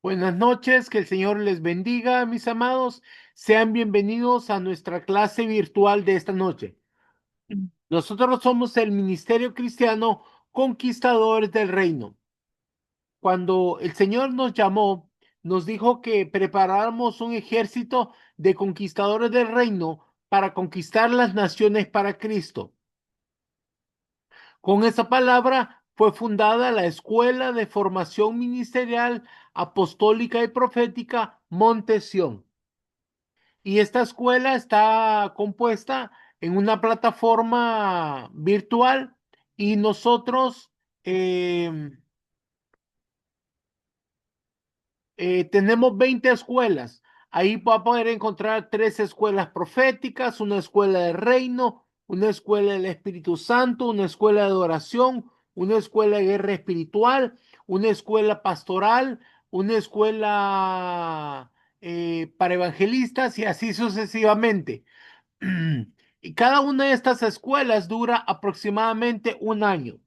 Buenas noches, que el Señor les bendiga, mis amados. Sean bienvenidos a nuestra clase virtual de esta noche. Nosotros somos el Ministerio Cristiano Conquistadores del Reino. Cuando el Señor nos llamó, nos dijo que preparáramos un ejército de conquistadores del reino para conquistar las naciones para Cristo. Con esa palabra fue fundada la Escuela de Formación Ministerial Apostólica y Profética Monte Sión. Y esta escuela está compuesta en una plataforma virtual y nosotros eh, tenemos 20 escuelas. Ahí va a poder encontrar 3 escuelas proféticas, una escuela de reino, una escuela del Espíritu Santo, una escuela de oración, una escuela de guerra espiritual, una escuela pastoral, una escuela para evangelistas y así sucesivamente. Y cada una de estas escuelas dura aproximadamente un año.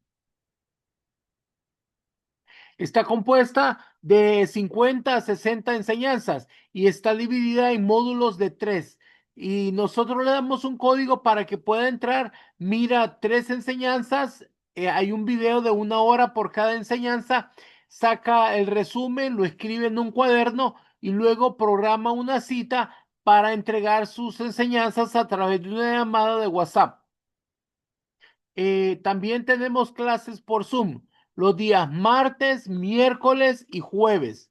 Está compuesta de 50 a 60 enseñanzas y está dividida en módulos de 3. Y nosotros le damos un código para que pueda entrar, mira 3 enseñanzas, hay un video de 1 hora por cada enseñanza, saca el resumen, lo escribe en un cuaderno y luego programa una cita para entregar sus enseñanzas a través de una llamada de WhatsApp. También tenemos clases por Zoom los días martes, miércoles y jueves.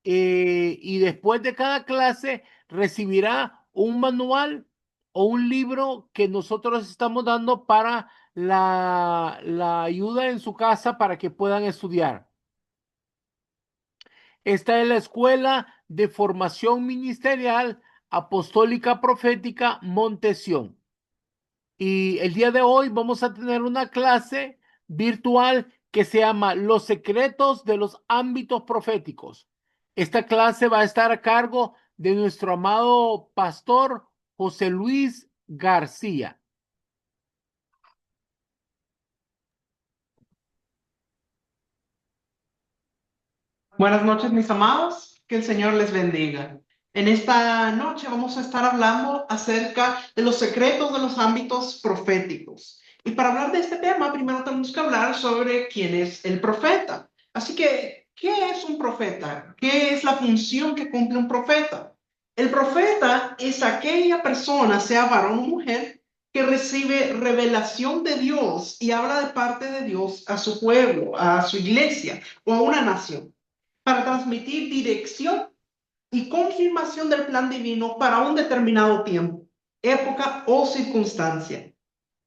Y después de cada clase recibirá un manual o un libro que nosotros estamos dando para la ayuda en su casa para que puedan estudiar. Esta es la Escuela de Formación Ministerial Apostólica Profética Montesión. Y el día de hoy vamos a tener una clase virtual que se llama Los secretos de los ámbitos proféticos. Esta clase va a estar a cargo de nuestro amado pastor José Luis García. Buenas noches, mis amados. Que el Señor les bendiga. En esta noche vamos a estar hablando acerca de los secretos de los ámbitos proféticos. Y para hablar de este tema, primero tenemos que hablar sobre quién es el profeta. Así que, ¿qué es un profeta? ¿Qué es la función que cumple un profeta? El profeta es aquella persona, sea varón o mujer, que recibe revelación de Dios y habla de parte de Dios a su pueblo, a su iglesia o a una nación para transmitir dirección y confirmación del plan divino para un determinado tiempo, época o circunstancia.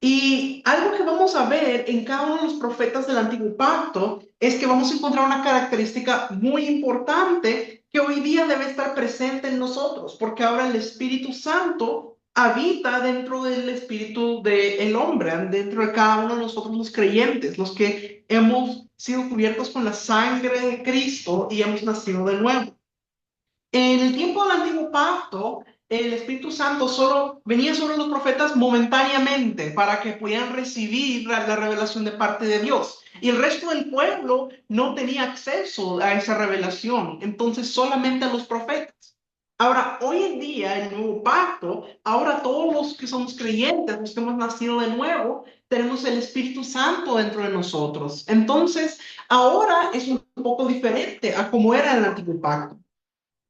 Y algo que vamos a ver en cada uno de los profetas del Antiguo Pacto es que vamos a encontrar una característica muy importante que hoy día debe estar presente en nosotros, porque ahora el Espíritu Santo habita dentro del espíritu del hombre, dentro de cada uno de nosotros los creyentes, los que hemos sido cubiertos con la sangre de Cristo y hemos nacido de nuevo. En el tiempo del Antiguo Pacto, el Espíritu Santo solo venía sobre los profetas momentáneamente para que pudieran recibir la revelación de parte de Dios. Y el resto del pueblo no tenía acceso a esa revelación, entonces solamente a los profetas. Ahora, hoy en día, el nuevo pacto, ahora todos los que somos creyentes, los que hemos nacido de nuevo, tenemos el Espíritu Santo dentro de nosotros. Entonces, ahora es un poco diferente a como era en el antiguo pacto.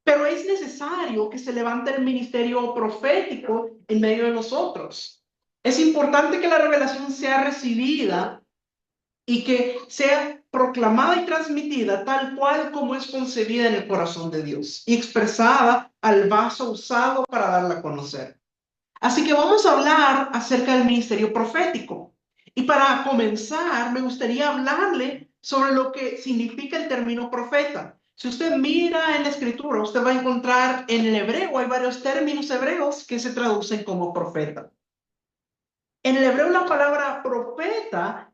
Pero es necesario que se levante el ministerio profético en medio de nosotros. Es importante que la revelación sea recibida y que sea proclamada y transmitida tal cual como es concebida en el corazón de Dios y expresada al vaso usado para darla a conocer. Así que vamos a hablar acerca del ministerio profético. Y para comenzar, me gustaría hablarle sobre lo que significa el término profeta. Si usted mira en la escritura, usted va a encontrar en el hebreo, hay varios términos hebreos que se traducen como profeta. En el hebreo la palabra profeta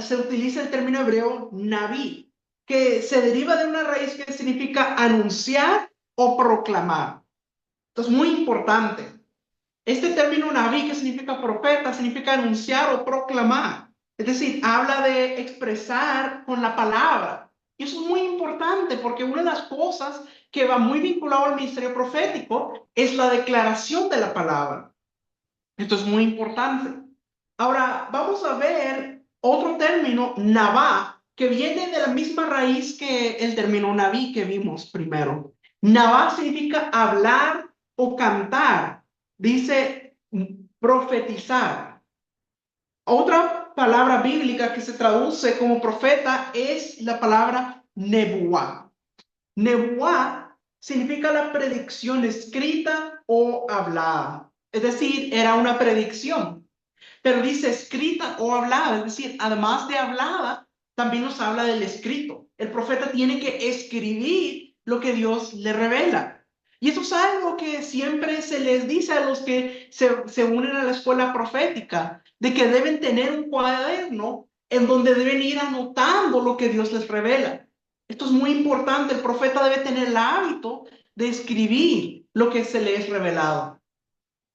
se utiliza el término hebreo naví, que se deriva de una raíz que significa anunciar o proclamar. Entonces, muy importante. Este término naví, que significa profeta, significa anunciar o proclamar. Es decir, habla de expresar con la palabra. Y eso es muy importante porque una de las cosas que va muy vinculado al ministerio profético es la declaración de la palabra. Esto es muy importante. Ahora, vamos a ver otro término, Nabá, que viene de la misma raíz que el término Naví que vimos primero. Nabá significa hablar o cantar. Dice profetizar. Otra palabra bíblica que se traduce como profeta es la palabra nebuá. Nebuá significa la predicción escrita o hablada. Es decir, era una predicción, pero dice escrita o hablada. Es decir, además de hablada, también nos habla del escrito. El profeta tiene que escribir lo que Dios le revela. Y eso es algo que siempre se les dice a los que se unen a la escuela profética, de que deben tener un cuaderno en donde deben ir anotando lo que Dios les revela. Esto es muy importante. El profeta debe tener el hábito de escribir lo que se le es revelado.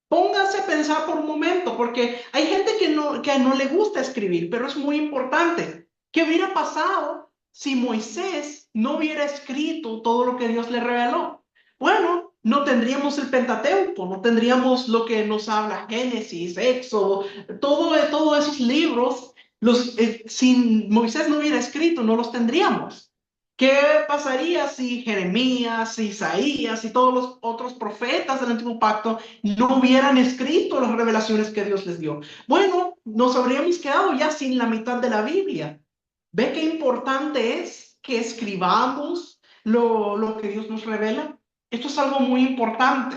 Póngase a pensar por un momento, porque hay gente que no le gusta escribir, pero es muy importante. ¿Qué hubiera pasado si Moisés no hubiera escrito todo lo que Dios le reveló? Bueno, no tendríamos el Pentateuco, no tendríamos lo que nos habla Génesis, Éxodo, todos esos libros. Si Moisés no hubiera escrito, no los tendríamos. ¿Qué pasaría si Jeremías, Isaías y todos los otros profetas del antiguo pacto no hubieran escrito las revelaciones que Dios les dio? Bueno, nos habríamos quedado ya sin la mitad de la Biblia. ¿Ve qué importante es que escribamos lo que Dios nos revela? Esto es algo muy importante.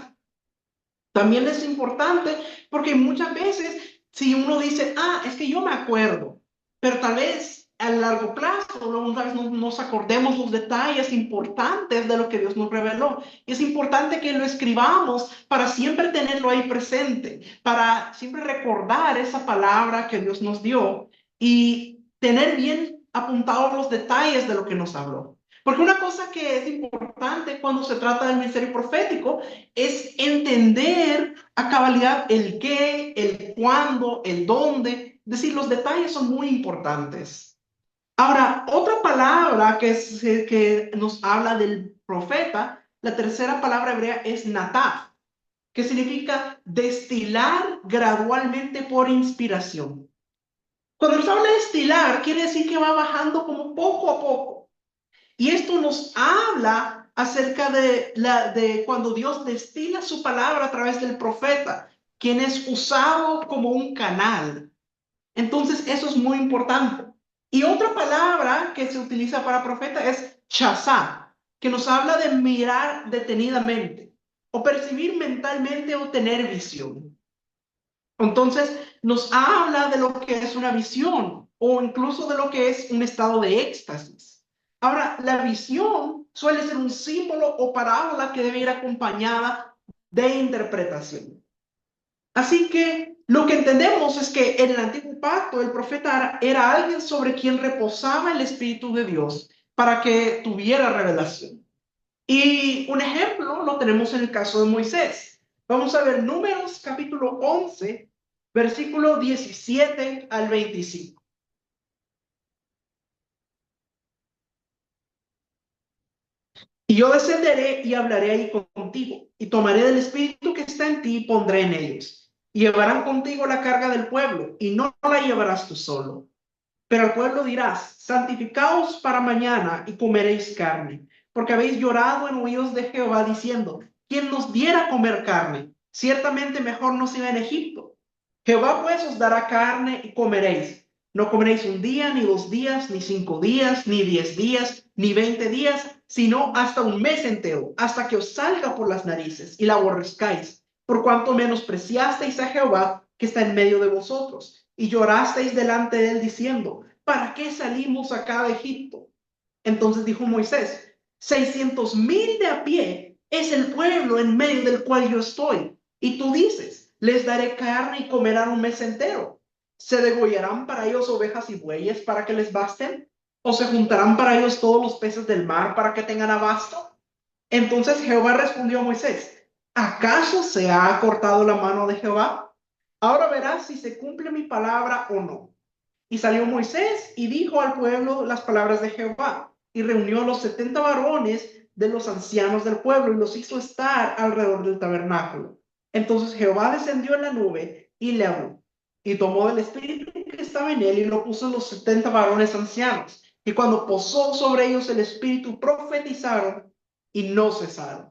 También es importante porque muchas veces si uno dice, es que yo me acuerdo, pero tal vez a largo plazo tal vez no nos acordemos los detalles importantes de lo que Dios nos reveló. Es importante que lo escribamos para siempre tenerlo ahí presente, para siempre recordar esa palabra que Dios nos dio y tener bien apuntados los detalles de lo que nos habló. Porque una cosa que es importante cuando se trata del ministerio profético es entender a cabalidad el qué, el cuándo, el dónde. Es decir, los detalles son muy importantes. Ahora, otra palabra que nos habla del profeta, la tercera palabra hebrea es nataf, que significa destilar gradualmente por inspiración. Cuando nos habla de destilar, quiere decir que va bajando como poco a poco. Y esto nos habla acerca de cuando Dios destila su palabra a través del profeta, quien es usado como un canal. Entonces, eso es muy importante. Y otra palabra que se utiliza para profeta es chazá, que nos habla de mirar detenidamente o percibir mentalmente o tener visión. Entonces, nos habla de lo que es una visión o incluso de lo que es un estado de éxtasis. Ahora, la visión suele ser un símbolo o parábola que debe ir acompañada de interpretación. Así que lo que entendemos es que en el antiguo pacto el profeta era alguien sobre quien reposaba el Espíritu de Dios para que tuviera revelación. Y un ejemplo lo tenemos en el caso de Moisés. Vamos a ver Números capítulo 11, versículo 17 al 25. Y yo descenderé y hablaré ahí contigo, y tomaré del espíritu que está en ti y pondré en ellos. Y llevarán contigo la carga del pueblo, y no la llevarás tú solo. Pero al pueblo dirás, santificaos para mañana y comeréis carne, porque habéis llorado en oídos de Jehová diciendo, ¿quién nos diera a comer carne? Ciertamente mejor nos iba en Egipto. Jehová pues os dará carne y comeréis. No comeréis un día, ni 2 días, ni 5 días, ni 10 días, ni 20 días, sino hasta un mes entero, hasta que os salga por las narices y la aborrezcáis, por cuanto menospreciasteis a Jehová que está en medio de vosotros, y llorasteis delante de él diciendo, ¿para qué salimos acá de Egipto? Entonces dijo Moisés, 600,000 de a pie es el pueblo en medio del cual yo estoy. Y tú dices, les daré carne y comerán un mes entero. ¿Se degollarán para ellos ovejas y bueyes para que les basten? ¿O se juntarán para ellos todos los peces del mar para que tengan abasto? Entonces Jehová respondió a Moisés, ¿acaso se ha cortado la mano de Jehová? Ahora verás si se cumple mi palabra o no. Y salió Moisés y dijo al pueblo las palabras de Jehová. y reunió a los 70 varones de los ancianos del pueblo y los hizo estar alrededor del tabernáculo. Entonces Jehová descendió en la nube y le habló, y tomó del espíritu que estaba en él y lo puso en los 70 varones ancianos. Y cuando posó sobre ellos el espíritu, profetizaron y no cesaron.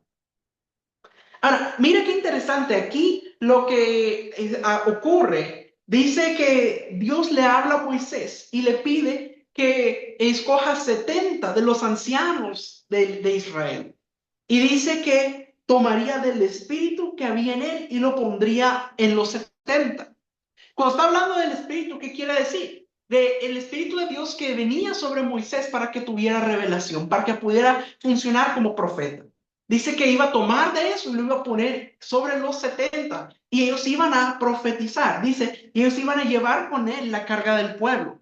Ahora, mira qué interesante. Aquí lo que ocurre, dice que Dios le habla a Moisés y le pide que escoja 70 de los ancianos de Israel. Y dice que tomaría del espíritu que había en él y lo pondría en los 70. Cuando está hablando del espíritu, ¿qué quiere decir? El espíritu de Dios que venía sobre Moisés para que tuviera revelación, para que pudiera funcionar como profeta. Dice que iba a tomar de eso y lo iba a poner sobre los 70 y ellos iban a profetizar. Dice, y ellos iban a llevar con él la carga del pueblo.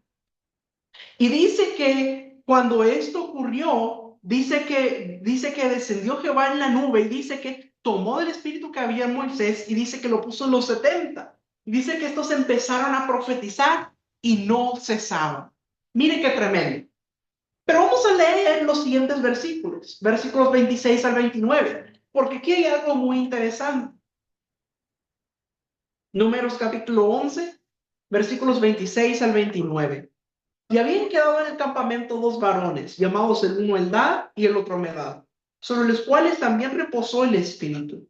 Y dice que cuando esto ocurrió, dice que descendió Jehová en la nube y dice que tomó del espíritu que había en Moisés y dice que lo puso en los 70. Y dice que estos empezaron a profetizar y no cesaban. Mire qué tremendo. Pero vamos a leer los siguientes versículos, versículos 26 al 29, porque aquí hay algo muy interesante. Números capítulo 11, versículos 26 al 29. Y habían quedado en el campamento dos varones, llamados el uno Eldad y el otro Medad, sobre los cuales también reposó el Espíritu.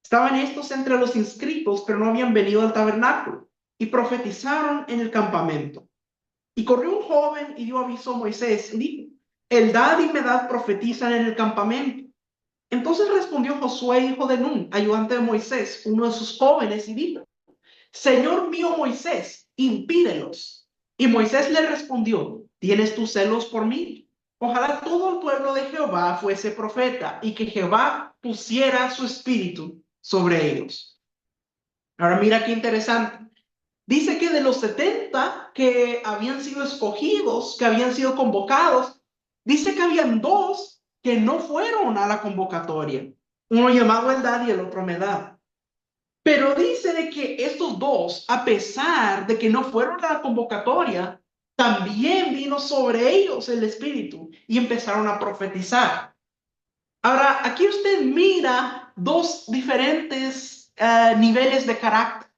Estaban estos entre los inscritos, pero no habían venido al tabernáculo, y profetizaron en el campamento. Y corrió un joven y dio aviso a Moisés, y dijo, Eldad y Medad profetizan en el campamento. Entonces respondió Josué, hijo de Nun, ayudante de Moisés, uno de sus jóvenes, y dijo, Señor mío Moisés, impídelos. Y Moisés le respondió, ¿tienes tus celos por mí? Ojalá todo el pueblo de Jehová fuese profeta y que Jehová pusiera su espíritu sobre ellos. Ahora mira qué interesante. Dice que de los 70 que habían sido escogidos, que habían sido convocados, dice que habían dos que no fueron a la convocatoria. Uno llamado Eldad y el otro Medad. Pero dice de que estos dos, a pesar de que no fueron a la convocatoria, también vino sobre ellos el Espíritu y empezaron a profetizar. Ahora, aquí usted mira dos diferentes niveles de carácter.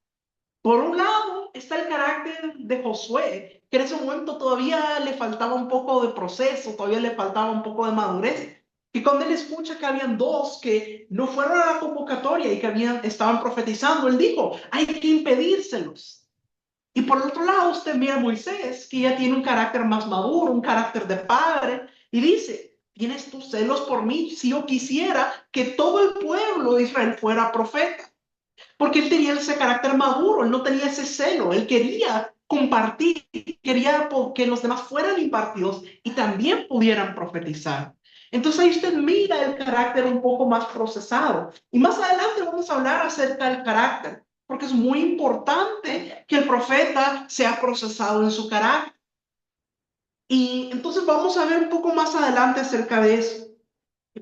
Por un lado está el carácter de Josué, que en ese momento todavía le faltaba un poco de proceso, todavía le faltaba un poco de madurez. Y cuando él escucha que habían dos que no fueron a la convocatoria y que estaban profetizando, él dijo, hay que impedírselos. Y por el otro lado usted mira a Moisés, que ya tiene un carácter más maduro, un carácter de padre, y dice, ¿tienes tus celos por mí? Si yo quisiera que todo el pueblo de Israel fuera profeta. Porque él tenía ese carácter maduro, él no tenía ese celo, él quería compartir, quería que los demás fueran impartidos y también pudieran profetizar. Entonces ahí usted mira el carácter un poco más procesado. Y más adelante vamos a hablar acerca del carácter, porque es muy importante que el profeta sea procesado en su carácter. Y entonces vamos a ver un poco más adelante acerca de eso.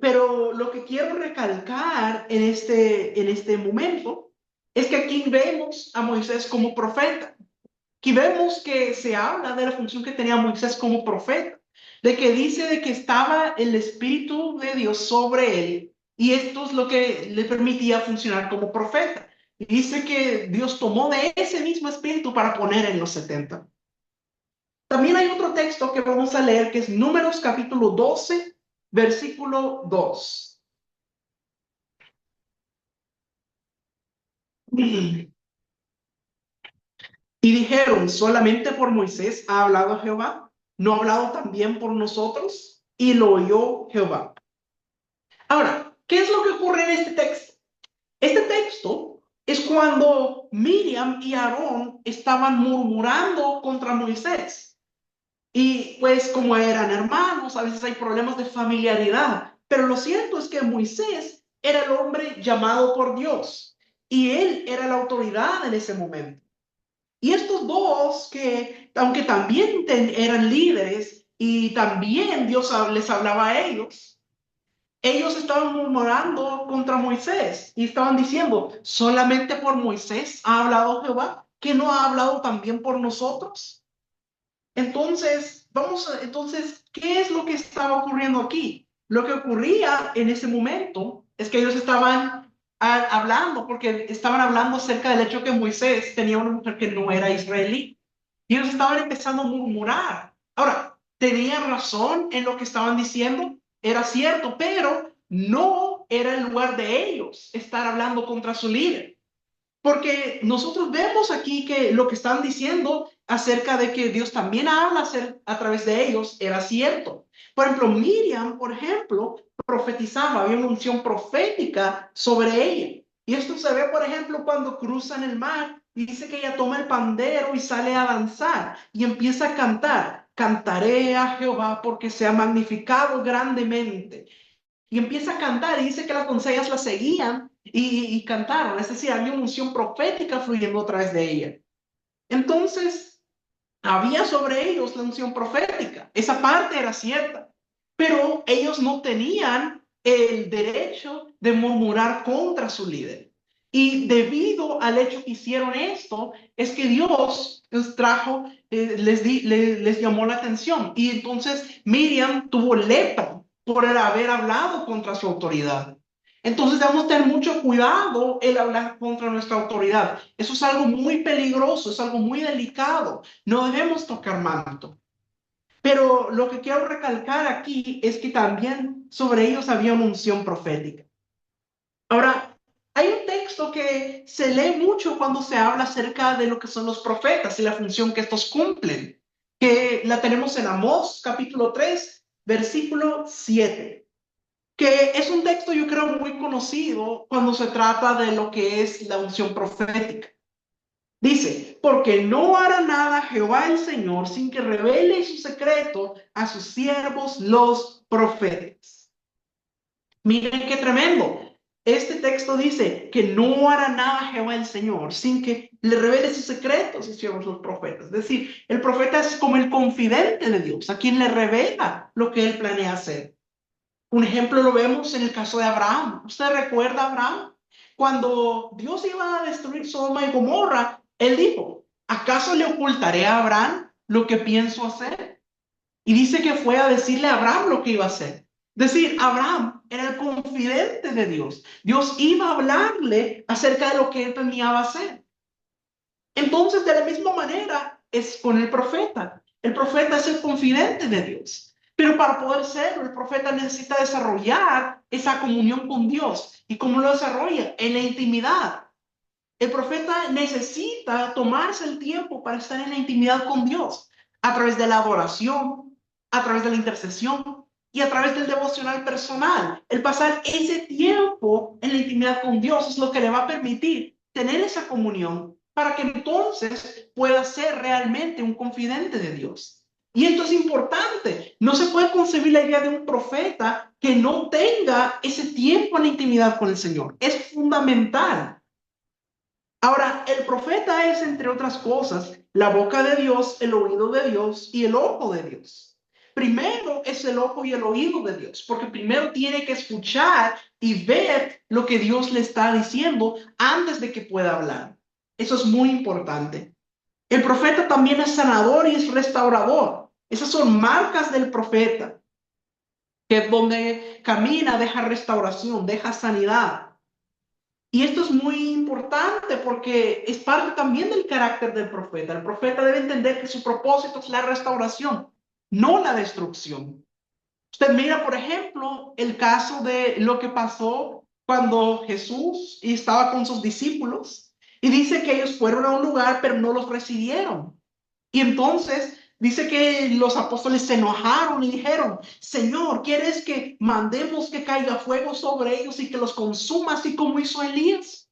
Pero lo que quiero recalcar en este momento es que aquí vemos a Moisés como profeta. Aquí vemos que se habla de la función que tenía Moisés como profeta, de que dice de que estaba el Espíritu de Dios sobre él y esto es lo que le permitía funcionar como profeta. Y dice que Dios tomó de ese mismo Espíritu para poner en los 70. También hay otro texto que vamos a leer que es Números capítulo 12, versículo 2. Y dijeron, solamente por Moisés ha hablado Jehová, ¿no ha hablado también por nosotros? Y lo oyó Jehová. Ahora, ¿qué es lo que ocurre en este texto? Este texto es cuando Miriam y Aarón estaban murmurando contra Moisés. Y pues como eran hermanos, a veces hay problemas de familiaridad. Pero lo cierto es que Moisés era el hombre llamado por Dios y él era la autoridad en ese momento. Y estos dos que, aunque también eran líderes y también Dios les hablaba a ellos estaban murmurando contra Moisés y estaban diciendo, solamente por Moisés ha hablado Jehová, que no ha hablado también por nosotros. Entonces, Entonces, ¿qué es lo que estaba ocurriendo aquí? Lo que ocurría en ese momento es que ellos estaban hablando, porque estaban hablando acerca del hecho que Moisés tenía una mujer que no era israelí. Y ellos estaban empezando a murmurar. Ahora, tenían razón en lo que estaban diciendo, era cierto, pero no era el lugar de ellos estar hablando contra su líder. Porque nosotros vemos aquí que lo que están diciendo acerca de que Dios también habla a través de ellos era cierto. Por ejemplo, Miriam, por ejemplo, profetizaba, había una unción profética sobre ella. Y esto se ve, por ejemplo, cuando cruzan el mar y dice que ella toma el pandero y sale a danzar y empieza a cantar. Cantaré a Jehová porque se ha magnificado grandemente y empieza a cantar y dice que las doncellas la seguían y cantaron, es decir, había una unción profética fluyendo a través de ella. Entonces, había sobre ellos la unción profética, esa parte era cierta, pero ellos no tenían el derecho de murmurar contra su líder. Y debido al hecho que hicieron esto, es que Dios les trajo, les llamó la atención. Y entonces Miriam tuvo lepra por el haber hablado contra su autoridad. Entonces debemos tener mucho cuidado el hablar contra nuestra autoridad. Eso es algo muy peligroso, es algo muy delicado. No debemos tocar manto. Pero lo que quiero recalcar aquí es que también sobre ellos había una unción profética. Ahora, hay un texto que se lee mucho cuando se habla acerca de lo que son los profetas y la función que estos cumplen, que la tenemos en Amós capítulo 3 versículo 7, que es un texto yo creo muy conocido cuando se trata de lo que es la unción profética. Dice, porque no hará nada Jehová el Señor sin que revele su secreto a sus siervos los profetas. Miren qué tremendo. Este texto dice que no hará nada Jehová el Señor sin que le revele sus secretos a sus siervos los profetas. Es decir, el profeta es como el confidente de Dios, a quien le revela lo que él planea hacer. Un ejemplo lo vemos en el caso de Abraham. ¿Usted recuerda a Abraham? Cuando Dios iba a destruir Sodoma y Gomorra, él dijo, ¿acaso le ocultaré a Abraham lo que pienso hacer? Y dice que fue a decirle a Abraham lo que iba a hacer. Es decir, Abraham era el confidente de Dios. Dios iba a hablarle acerca de lo que él planeaba hacer. Entonces, de la misma manera, es con el profeta. El profeta es el confidente de Dios. Pero para poder serlo, el profeta necesita desarrollar esa comunión con Dios. ¿Y cómo lo desarrolla? En la intimidad. El profeta necesita tomarse el tiempo para estar en la intimidad con Dios, a través de la adoración, a través de la intercesión y a través del devocional personal. El pasar ese tiempo en la intimidad con Dios es lo que le va a permitir tener esa comunión para que entonces pueda ser realmente un confidente de Dios. Y esto es importante. No se puede concebir la idea de un profeta que no tenga ese tiempo en la intimidad con el Señor. Es fundamental. Ahora, el profeta es, entre otras cosas, la boca de Dios, el oído de Dios y el ojo de Dios. Primero es el ojo y el oído de Dios, porque primero tiene que escuchar y ver lo que Dios le está diciendo antes de que pueda hablar. Eso es muy importante. El profeta también es sanador y es restaurador. Esas son marcas del profeta, que donde camina deja restauración, deja sanidad. Y esto es muy importante porque es parte también del carácter del profeta. El profeta debe entender que su propósito es la restauración, no la destrucción. Usted mira, por ejemplo, el caso de lo que pasó cuando Jesús estaba con sus discípulos y dice que ellos fueron a un lugar pero no los recibieron. Y entonces dice que los apóstoles se enojaron y dijeron, Señor, ¿quieres que mandemos que caiga fuego sobre ellos y que los consuma así como hizo Elías?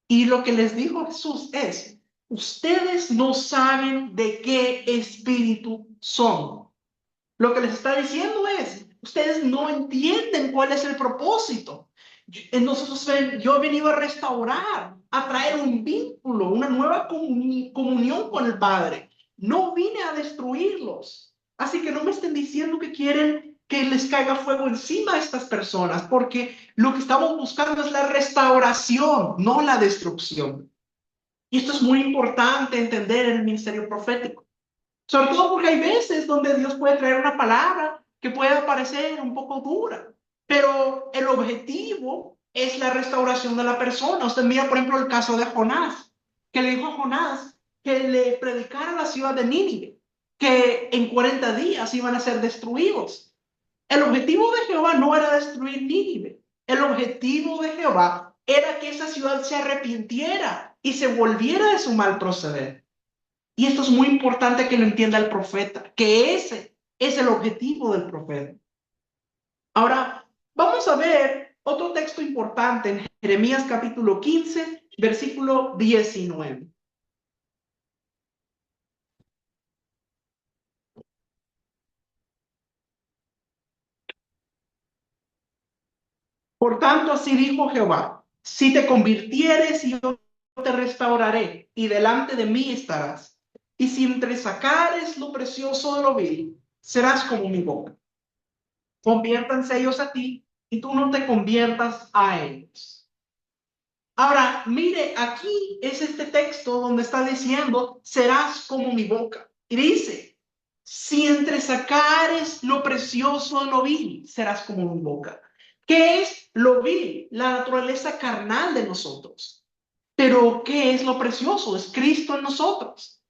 Y lo que les dijo Jesús es, ustedes no saben de qué espíritu son. Lo que les está diciendo es, ustedes no entienden cuál es el propósito. Nosotros, yo he venido a restaurar, a traer un vínculo, una nueva comunión con el Padre. No vine a destruirlos. Así que no me estén diciendo que quieren que les caiga fuego encima a estas personas, porque lo que estamos buscando es la restauración, no la destrucción. Y esto es muy importante entender en el ministerio profético. Sobre todo porque hay veces donde Dios puede traer una palabra que puede parecer un poco dura, pero el objetivo es la restauración de la persona. Usted mira, por ejemplo, el caso de Jonás, que le dijo a Jonás que le predicara a la ciudad de Nínive, que en 40 días iban a ser destruidos. El objetivo de Jehová no era destruir Nínive. El objetivo de Jehová era que esa ciudad se arrepintiera y se volviera de su mal proceder. Y esto es muy importante que lo entienda el profeta, que ese es el objetivo del profeta. Ahora, vamos a ver otro texto importante en Jeremías capítulo 15, versículo 19. Por tanto, así dijo Jehová, si te convirtieres, yo te restauraré, y delante de mí estarás. Y si entresacares lo precioso de lo vil, serás como mi boca. Conviértanse ellos a ti, y tú no te conviertas a ellos. Ahora, mire, aquí es este texto donde está diciendo, serás como mi boca. Y dice, si entresacares lo precioso de lo vil, serás como mi boca. ¿Qué es lo vil? La naturaleza carnal de nosotros. Pero ¿qué es lo precioso? Es Cristo en nosotros.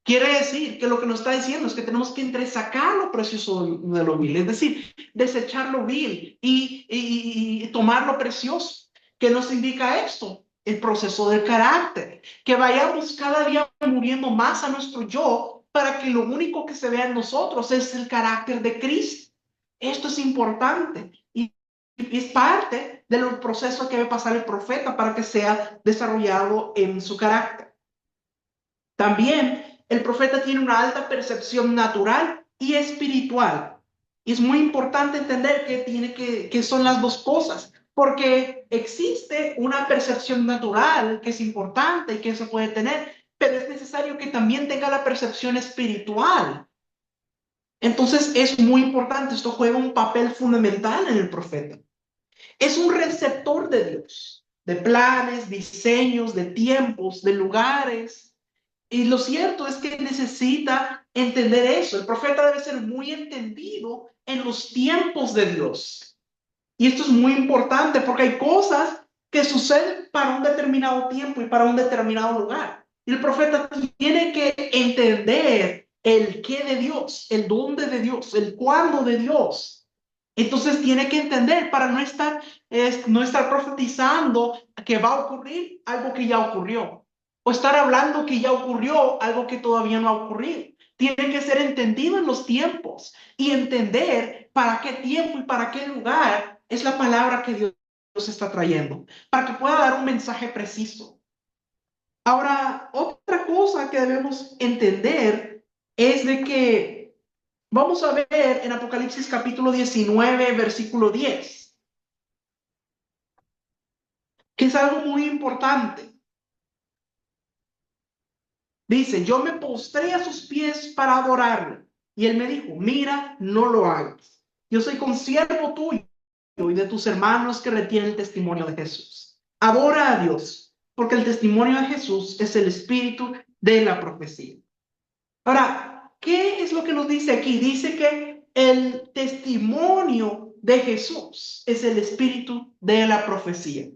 Quiere decir que lo que nos está diciendo es que tenemos que entresacar lo precioso de lo vil, es decir, desechar lo vil y tomar lo precioso. ¿Qué nos indica esto? El proceso del carácter, que vayamos cada día muriendo más a nuestro yo para que lo único que se vea en nosotros es el carácter de Cristo. Esto es importante y es parte del proceso que debe pasar el profeta para que sea desarrollado en su carácter. También el profeta tiene una alta percepción natural y espiritual. Y es muy importante entender que son las dos cosas, porque existe una percepción natural que es importante y que se puede tener, pero es necesario que también tenga la percepción espiritual. Entonces es muy importante, esto juega un papel fundamental en el profeta. Es un receptor de Dios, de planes, diseños, de tiempos, de lugares. Y lo cierto es que necesita entender eso. El profeta debe ser muy entendido en los tiempos de Dios. Y esto es muy importante porque hay cosas que suceden para un determinado tiempo y para un determinado lugar. Y el profeta tiene que entender el qué de Dios, el dónde de Dios, el cuándo de Dios. Entonces tiene que entender para no estar profetizando que va a ocurrir algo que ya ocurrió. O estar hablando que ya ocurrió algo que todavía no ha ocurrido. Tiene que ser entendido en los tiempos y entender para qué tiempo y para qué lugar es la palabra que Dios está trayendo, para que pueda dar un mensaje preciso. Ahora, otra cosa que debemos entender es de que vamos a ver en Apocalipsis capítulo 19, versículo 10, que es algo muy importante. Dice, yo me postré a sus pies para adorarle. Y él me dijo, mira, no lo hagas. Yo soy consiervo tuyo y de tus hermanos que retienen el testimonio de Jesús. Adora a Dios, porque el testimonio de Jesús es el espíritu de la profecía. Ahora, ¿qué es lo que nos dice aquí? Dice que el testimonio de Jesús es el espíritu de la profecía.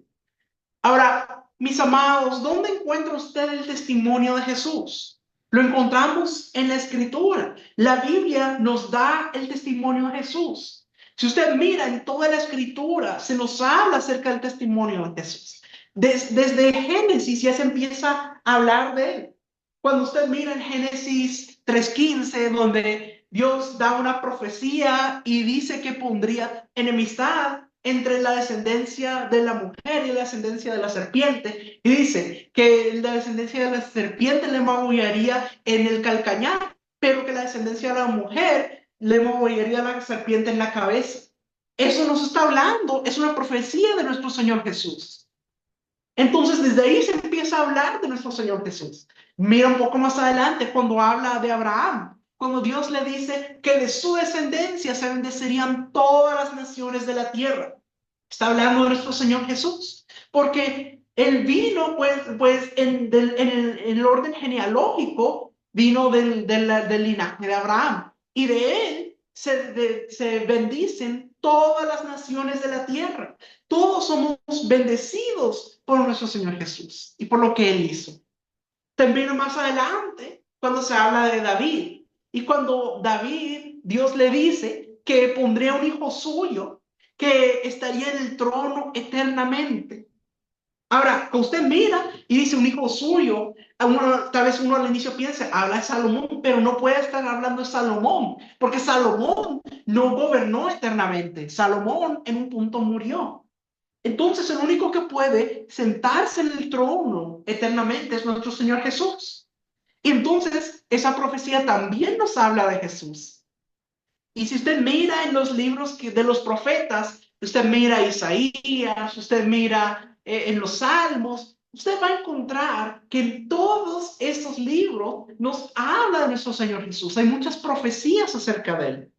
Ahora, mis amados, ¿dónde encuentra usted el testimonio de Jesús? Lo encontramos en la Escritura. La Biblia nos da el testimonio de Jesús. Si usted mira en toda la Escritura, se nos habla acerca del testimonio de Jesús. Desde Génesis ya se empieza a hablar de él. Cuando usted mira en Génesis 3:15, donde Dios da una profecía y dice que pondría enemistad entre la descendencia de la mujer y la descendencia de la serpiente. Y dice que la descendencia de la serpiente le magullaría en el calcañar, pero que la descendencia de la mujer le magullaría a la serpiente en la cabeza. Eso nos está hablando, es una profecía de nuestro Señor Jesús. Entonces, desde ahí se empieza a hablar de nuestro Señor Jesús. Mira un poco más adelante cuando habla de Abraham, cuando Dios le dice que de su descendencia se bendecirían todas las naciones de la tierra. Está hablando de nuestro Señor Jesús, porque él vino, pues en el orden genealógico, vino del linaje de Abraham. Y de él se bendicen todas las naciones de la tierra. Todos somos bendecidos por nuestro Señor Jesús y por lo que Él hizo. También más adelante, cuando se habla de David, y cuando David, Dios le dice que pondría un hijo suyo que estaría en el trono eternamente. Ahora, usted mira y dice un hijo suyo, tal vez uno al inicio piense, habla de Salomón, pero no puede estar hablando de Salomón, porque Salomón no gobernó eternamente. Salomón en un punto murió. Entonces, el único que puede sentarse en el trono eternamente es nuestro Señor Jesús. Y entonces, esa profecía también nos habla de Jesús. Y si usted mira en los libros de los profetas, usted mira Isaías, usted mira en los Salmos, usted va a encontrar que en todos esos libros nos habla de nuestro Señor Jesús. Hay muchas profecías acerca de él.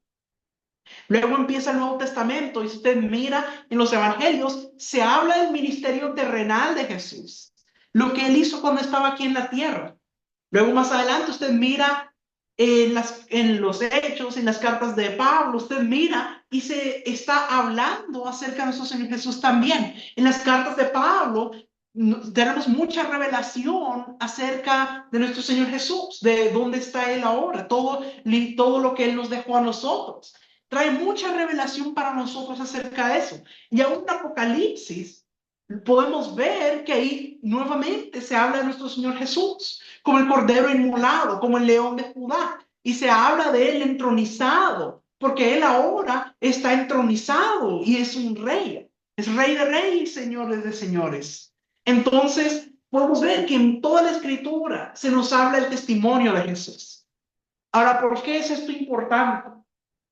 Luego empieza el Nuevo Testamento y si usted mira en los Evangelios, se habla del ministerio terrenal de Jesús, lo que él hizo cuando estaba aquí en la tierra. Luego más adelante usted mira en los hechos, en las cartas de Pablo, usted mira y se está hablando acerca de nuestro Señor Jesús también. En las cartas de Pablo tenemos mucha revelación acerca de nuestro Señor Jesús, de dónde está Él ahora, todo lo que Él nos dejó a nosotros. Trae mucha revelación para nosotros acerca de eso. Y aún en Apocalipsis podemos ver que ahí nuevamente se habla de nuestro Señor Jesús como el Cordero inmolado, como el León de Judá. Y se habla de él entronizado, porque él ahora está entronizado y es un rey. Es rey de reyes, señores de señores. Entonces, podemos ver que en toda la escritura se nos habla el testimonio de Jesús. Ahora, ¿por qué es esto importante?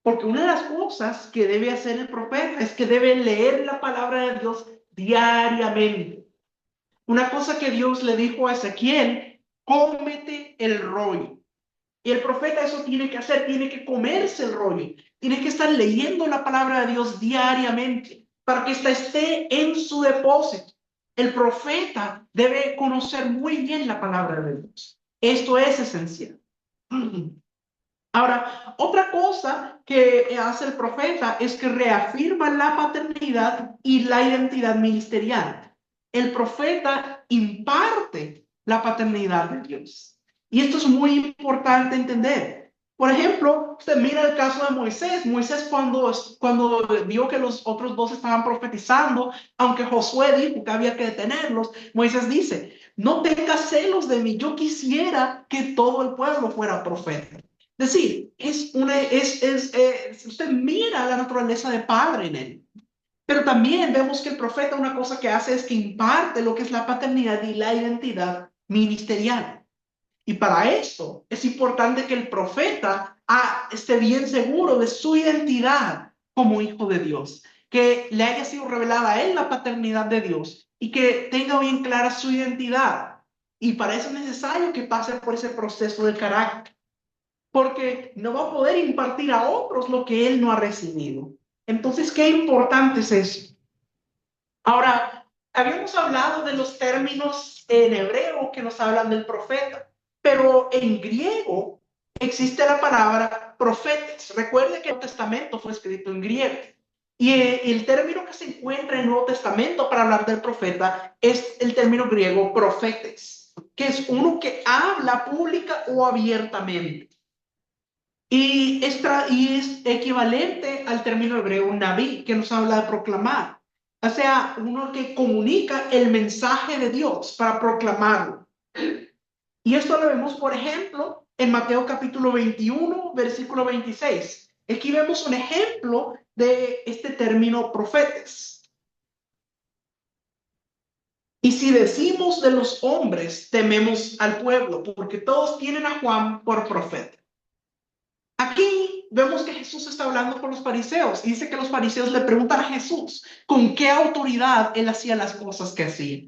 Porque una de las cosas que debe hacer el profeta es que debe leer la palabra de Dios diariamente. Una cosa que Dios le dijo a Ezequiel, cómete el rollo. Y el profeta eso tiene que hacer, tiene que comerse el rollo, tiene que estar leyendo la palabra de Dios diariamente para que ésta esté en su depósito. El profeta debe conocer muy bien la palabra de Dios. Esto es esencial. Ahora, otra cosa que hace el profeta es que reafirma la paternidad y la identidad ministerial. El profeta imparte la paternidad de Dios. Y esto es muy importante entender. Por ejemplo, usted mira el caso de Moisés. Moisés cuando vio que los otros dos estaban profetizando, aunque Josué dijo que había que detenerlos, Moisés dice, no tengas celos de mí, yo quisiera que todo el pueblo fuera profeta. Es decir, usted mira la naturaleza de padre en él. Pero también vemos que el profeta una cosa que hace es que imparte lo que es la paternidad y la identidad ministerial. Y para esto es importante que el profeta esté bien seguro de su identidad como hijo de Dios, que le haya sido revelada a él la paternidad de Dios y que tenga bien clara su identidad. Y para eso es necesario que pase por ese proceso de carácter, porque no va a poder impartir a otros lo que él no ha recibido. Entonces, qué importante es eso. Ahora, habíamos hablado de los términos en hebreo que nos hablan del profeta, pero en griego existe la palabra profetes. Recuerde que el Nuevo Testamento fue escrito en griego. Y el término que se encuentra en el Nuevo Testamento para hablar del profeta es el término griego profetes, que es uno que habla pública o abiertamente. Y es equivalente al término hebreo naví, que nos habla de proclamar. O sea, uno que comunica el mensaje de Dios para proclamarlo. Y esto lo vemos, por ejemplo, en Mateo capítulo 21, versículo 26. Aquí vemos un ejemplo de este término profetes. Y si decimos de los hombres, tememos al pueblo, porque todos tienen a Juan por profeta. Aquí vemos que Jesús está hablando con los fariseos y dice que los fariseos le preguntan a Jesús con qué autoridad él hacía las cosas que hacía.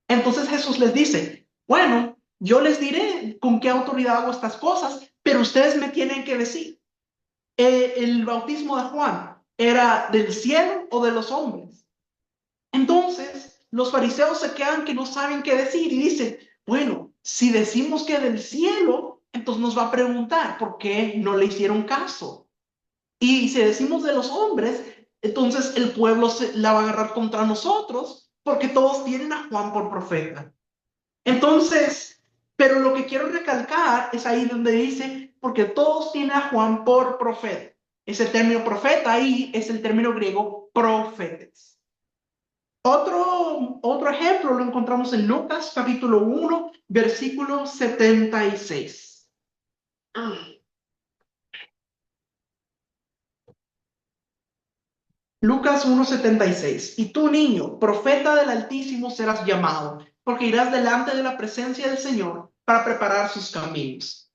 Entonces Jesús les dice, bueno, yo les diré con qué autoridad hago estas cosas, pero ustedes me tienen que decir, ¿el bautismo de Juan era del cielo o de los hombres? Entonces los fariseos se quedan que no saben qué decir y dicen, bueno, si decimos que del cielo, entonces nos va a preguntar por qué no le hicieron caso. Y si decimos de los hombres, entonces el pueblo la va a agarrar contra nosotros porque todos tienen a Juan por profeta. Entonces, pero lo que quiero recalcar es ahí donde dice, porque todos tienen a Juan por profeta. Ese término profeta ahí es el término griego profetes. Otro ejemplo lo encontramos en Lucas capítulo 1, versículo 76. Lucas 1:76. Y tú, niño, profeta del Altísimo serás llamado, porque irás delante de la presencia del Señor para preparar sus caminos.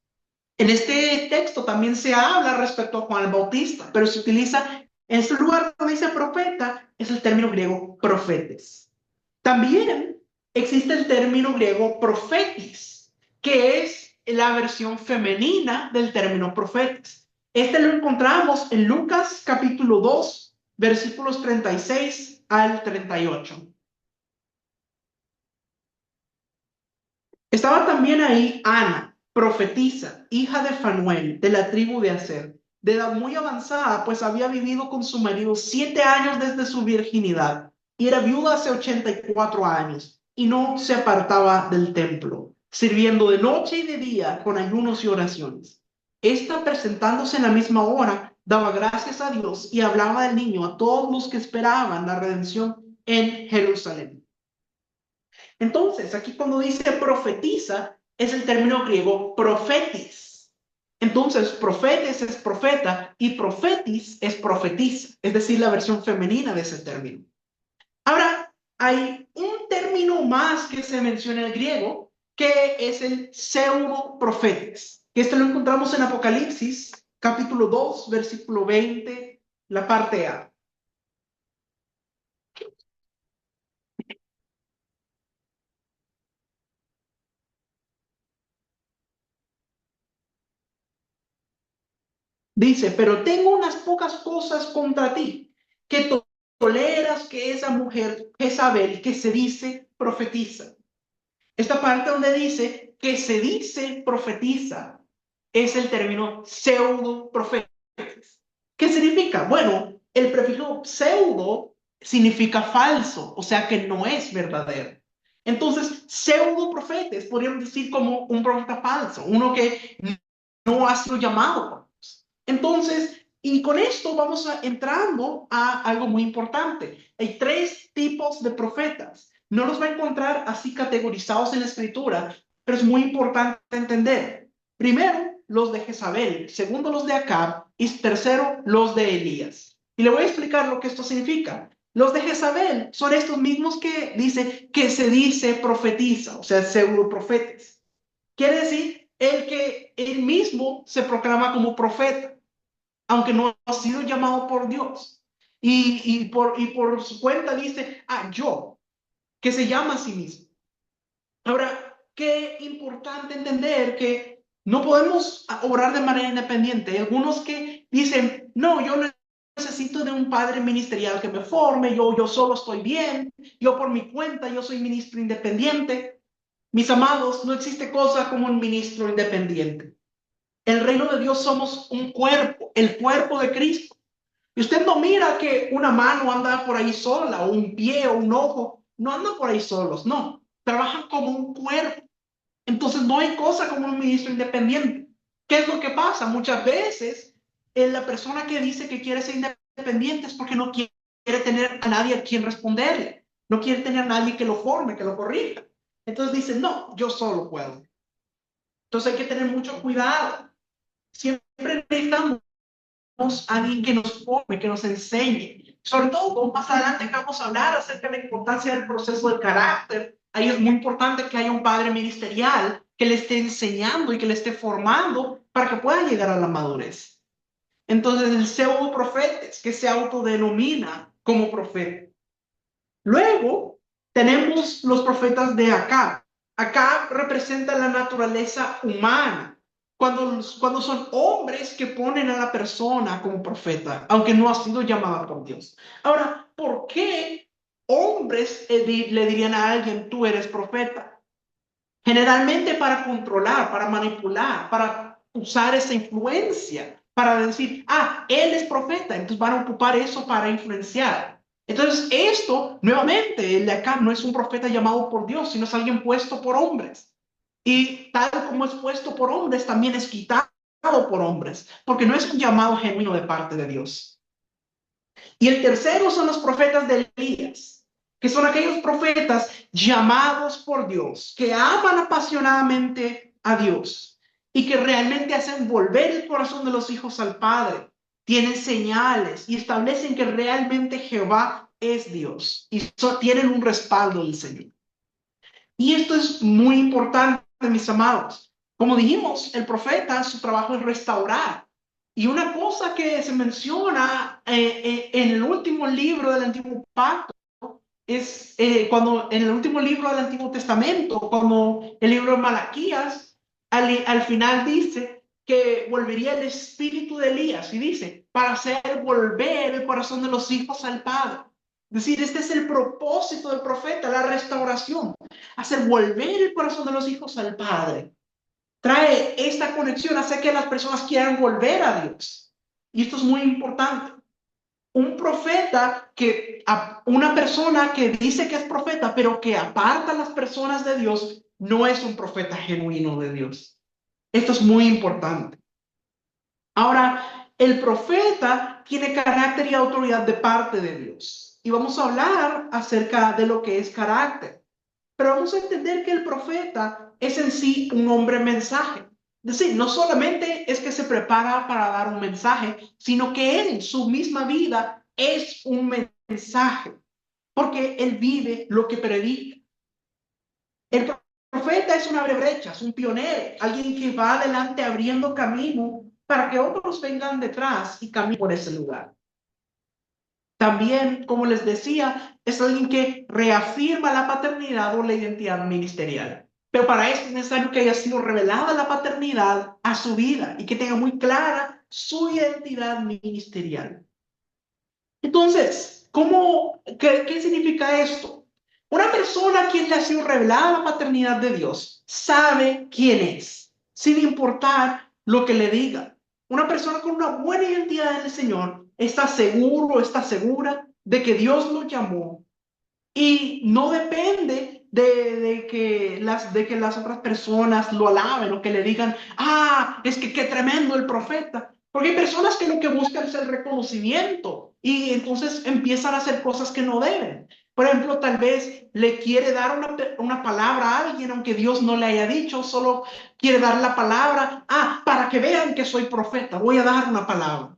En este texto también se habla respecto a Juan el Bautista, pero se utiliza en este lugar donde dice profeta, es el término griego profetes. También existe el término griego profetis, que es la versión femenina del término profetes. Este lo encontramos en Lucas capítulo 2, versículos 36 al 38. Estaba también ahí Ana, profetisa, hija de Fanuel, de la tribu de Aser, de edad muy avanzada, pues había vivido con su marido 7 años desde su virginidad, y era viuda hace 84 años, y no se apartaba del templo, sirviendo de noche y de día con ayunos y oraciones. Esta, presentándose en la misma hora, daba gracias a Dios y hablaba del niño a todos los que esperaban la redención en Jerusalén. Entonces, aquí cuando dice profetiza, es el término griego profetis. Entonces, profetes es profeta y profetis es profetiza, es decir, la versión femenina de ese término. Ahora, hay un término más que se menciona en el griego, que es el pseudo profetes, que este lo encontramos en Apocalipsis, capítulo 2, versículo 20, la parte A. Dice, pero tengo unas pocas cosas contra ti, que toleras que esa mujer Jezabel, que se dice profetiza. Esta parte donde dice que se dice profetiza es el término pseudo profetas. ¿Qué significa? Bueno, el prefijo pseudo significa falso, o sea que no es verdadero. Entonces, pseudo profetas podríamos decir como un profeta falso, uno que no ha sido llamado por Dios. Entonces, y con esto vamos entrando a algo muy importante. Hay tres tipos de profetas. No los va a encontrar así categorizados en la escritura, pero es muy importante entender. Primero, los de Jezabel. Segundo, los de Acab. Y tercero, los de Elías. Y le voy a explicar lo que esto significa. Los de Jezabel son estos mismos que se dice profetiza, o sea, pseudo profetas. Quiere decir el que él mismo se proclama como profeta, aunque no ha sido llamado por Dios. Y por su cuenta dice, yo, que se llama a sí mismo. Ahora, qué importante entender que no podemos orar de manera independiente. Hay algunos que dicen, no, yo necesito de un padre ministerial que me forme, yo solo estoy bien, yo por mi cuenta, yo soy ministro independiente. Mis amados, no existe cosa como un ministro independiente. El reino de Dios somos un cuerpo, el cuerpo de Cristo. Y usted no mira que una mano anda por ahí sola, o un pie, o un ojo, no andan por ahí solos, no. Trabajan como un cuerpo. Entonces no hay cosa como un ministro independiente. ¿Qué es lo que pasa? Muchas veces la persona que dice que quiere ser independiente es porque no quiere tener a nadie a quien responderle. No quiere tener a nadie que lo forme, que lo corrija. Entonces dice, no, yo solo puedo. Entonces hay que tener mucho cuidado. Siempre necesitamos a alguien que nos forme, que nos enseñe. Sobre todo, más adelante vamos a hablar acerca de la importancia del proceso del carácter. Ahí es muy importante que haya un padre ministerial que le esté enseñando y que le esté formando para que pueda llegar a la madurez. Entonces, el pseudo profetas que se autodenomina como profeta. Luego, tenemos los profetas de Acab. Acab representa la naturaleza humana. Cuando son hombres que ponen a la persona como profeta, aunque no ha sido llamada por Dios. Ahora, ¿por qué hombres le dirían a alguien, tú eres profeta? generalmente para controlar, para manipular, para usar esa influencia, para decir, ah, él es profeta, entonces van a ocupar eso para influenciar. Entonces, esto, nuevamente, el de acá no es un profeta llamado por Dios, sino es alguien puesto por hombres. Y tal como es puesto por hombres, también es quitado por hombres, porque no es un llamado genuino de parte de Dios. Y el tercero son los profetas de Elías, que son aquellos profetas llamados por Dios, que aman apasionadamente a Dios y que realmente hacen volver el corazón de los hijos al Padre. Tienen señales y establecen que realmente Jehová es Dios y tienen un respaldo del Señor. Y esto es muy importante, mis amados. Como dijimos, el profeta, su trabajo es restaurar. Y una cosa que se menciona en el último libro del Antiguo Pacto es cuando en el último libro del Antiguo Testamento, como el libro de Malaquías, al final dice que volvería el espíritu de Elías y dice, para hacer volver el corazón de los hijos al Padre. Es decir, este es el propósito del profeta, la restauración, hacer volver el corazón de los hijos al Padre. Trae esta conexión, hace que las personas quieran volver a Dios. Y esto es muy importante. Un profeta una persona que dice que es profeta, pero que aparta a las personas de Dios, no es un profeta genuino de Dios. Esto es muy importante. Ahora, el profeta tiene carácter y autoridad de parte de Dios. Y vamos a hablar acerca de lo que es carácter. Pero vamos a entender que el profeta es en sí un hombre mensaje. Es decir, no solamente es que se prepara para dar un mensaje, sino que él, su misma vida, es un mensaje, porque él vive lo que predica. El profeta es un abre-brechas, es un pionero, alguien que va adelante abriendo camino para que otros vengan detrás y caminen por ese lugar. También, como les decía, es alguien que reafirma la paternidad o la identidad ministerial. Pero para esto es necesario que haya sido revelada la paternidad a su vida y que tenga muy clara su identidad ministerial. Entonces, qué significa esto? Una persona a quien le ha sido revelada la paternidad de Dios sabe quién es, sin importar lo que le diga. Una persona con una buena identidad en el Señor está seguro, está segura de que Dios lo llamó y no depende de que las otras personas lo alaben o que le digan, ah, es que qué tremendo el profeta. Porque hay personas que lo que buscan es el reconocimiento y entonces empiezan a hacer cosas que no deben. Por ejemplo, tal vez le quiere dar una palabra a alguien, aunque Dios no le haya dicho, solo quiere dar la palabra, ah, para que vean que soy profeta, voy a dar una palabra.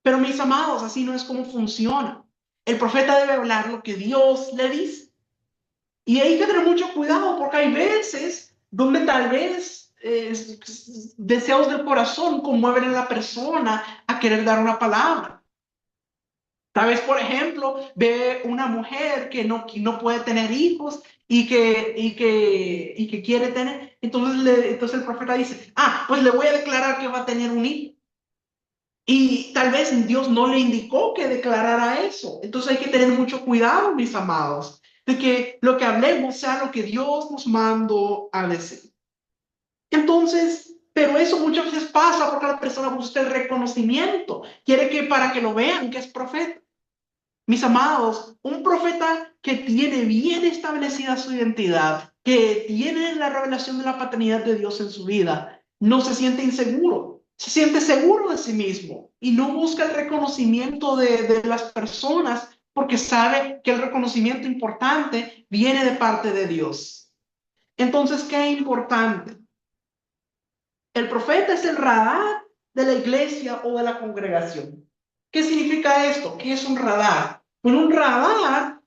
Pero mis amados, así no es como funciona. El profeta debe hablar lo que Dios le dice. Y hay que tener mucho cuidado porque hay veces donde tal vez deseos del corazón conmueven a la persona a querer dar una palabra. Tal vez, por ejemplo, ve una mujer que no puede tener hijos y que quiere tener. Entonces el profeta dice, ah, pues le voy a declarar que va a tener un hijo. Y tal vez Dios no le indicó que declarara eso. Entonces hay que tener mucho cuidado, mis amados, de que lo que hablemos sea lo que Dios nos mandó a decir. Entonces, pero eso muchas veces pasa porque la persona busca el reconocimiento. Quiere que para que lo vean que es profeta. Mis amados, un profeta que tiene bien establecida su identidad, que tiene la revelación de la paternidad de Dios en su vida, no se siente inseguro, se siente seguro de sí mismo y no busca el reconocimiento de las personas porque sabe que el reconocimiento importante viene de parte de Dios. Entonces, ¿qué es importante? El profeta es el radar de la iglesia o de la congregación. ¿Qué significa esto? ¿Qué es un radar? Bueno, un radar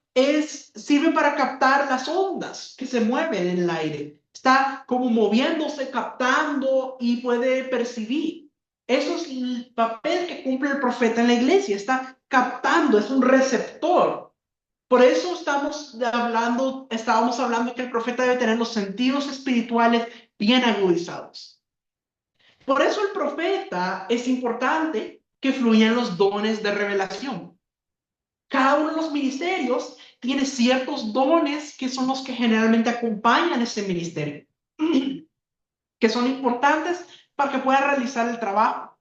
sirve para captar las ondas que se mueven en el aire. Está como moviéndose, captando y puede percibir. Eso es el papel que cumple el profeta en la iglesia. Está captando, es un receptor. Por eso estábamos hablando que el profeta debe tener los sentidos espirituales bien agudizados. Por eso el profeta es importante que fluyan los dones de revelación. Cada uno de los ministerios tiene ciertos dones que son los que generalmente acompañan ese ministerio, que son importantes para que pueda realizar el trabajo.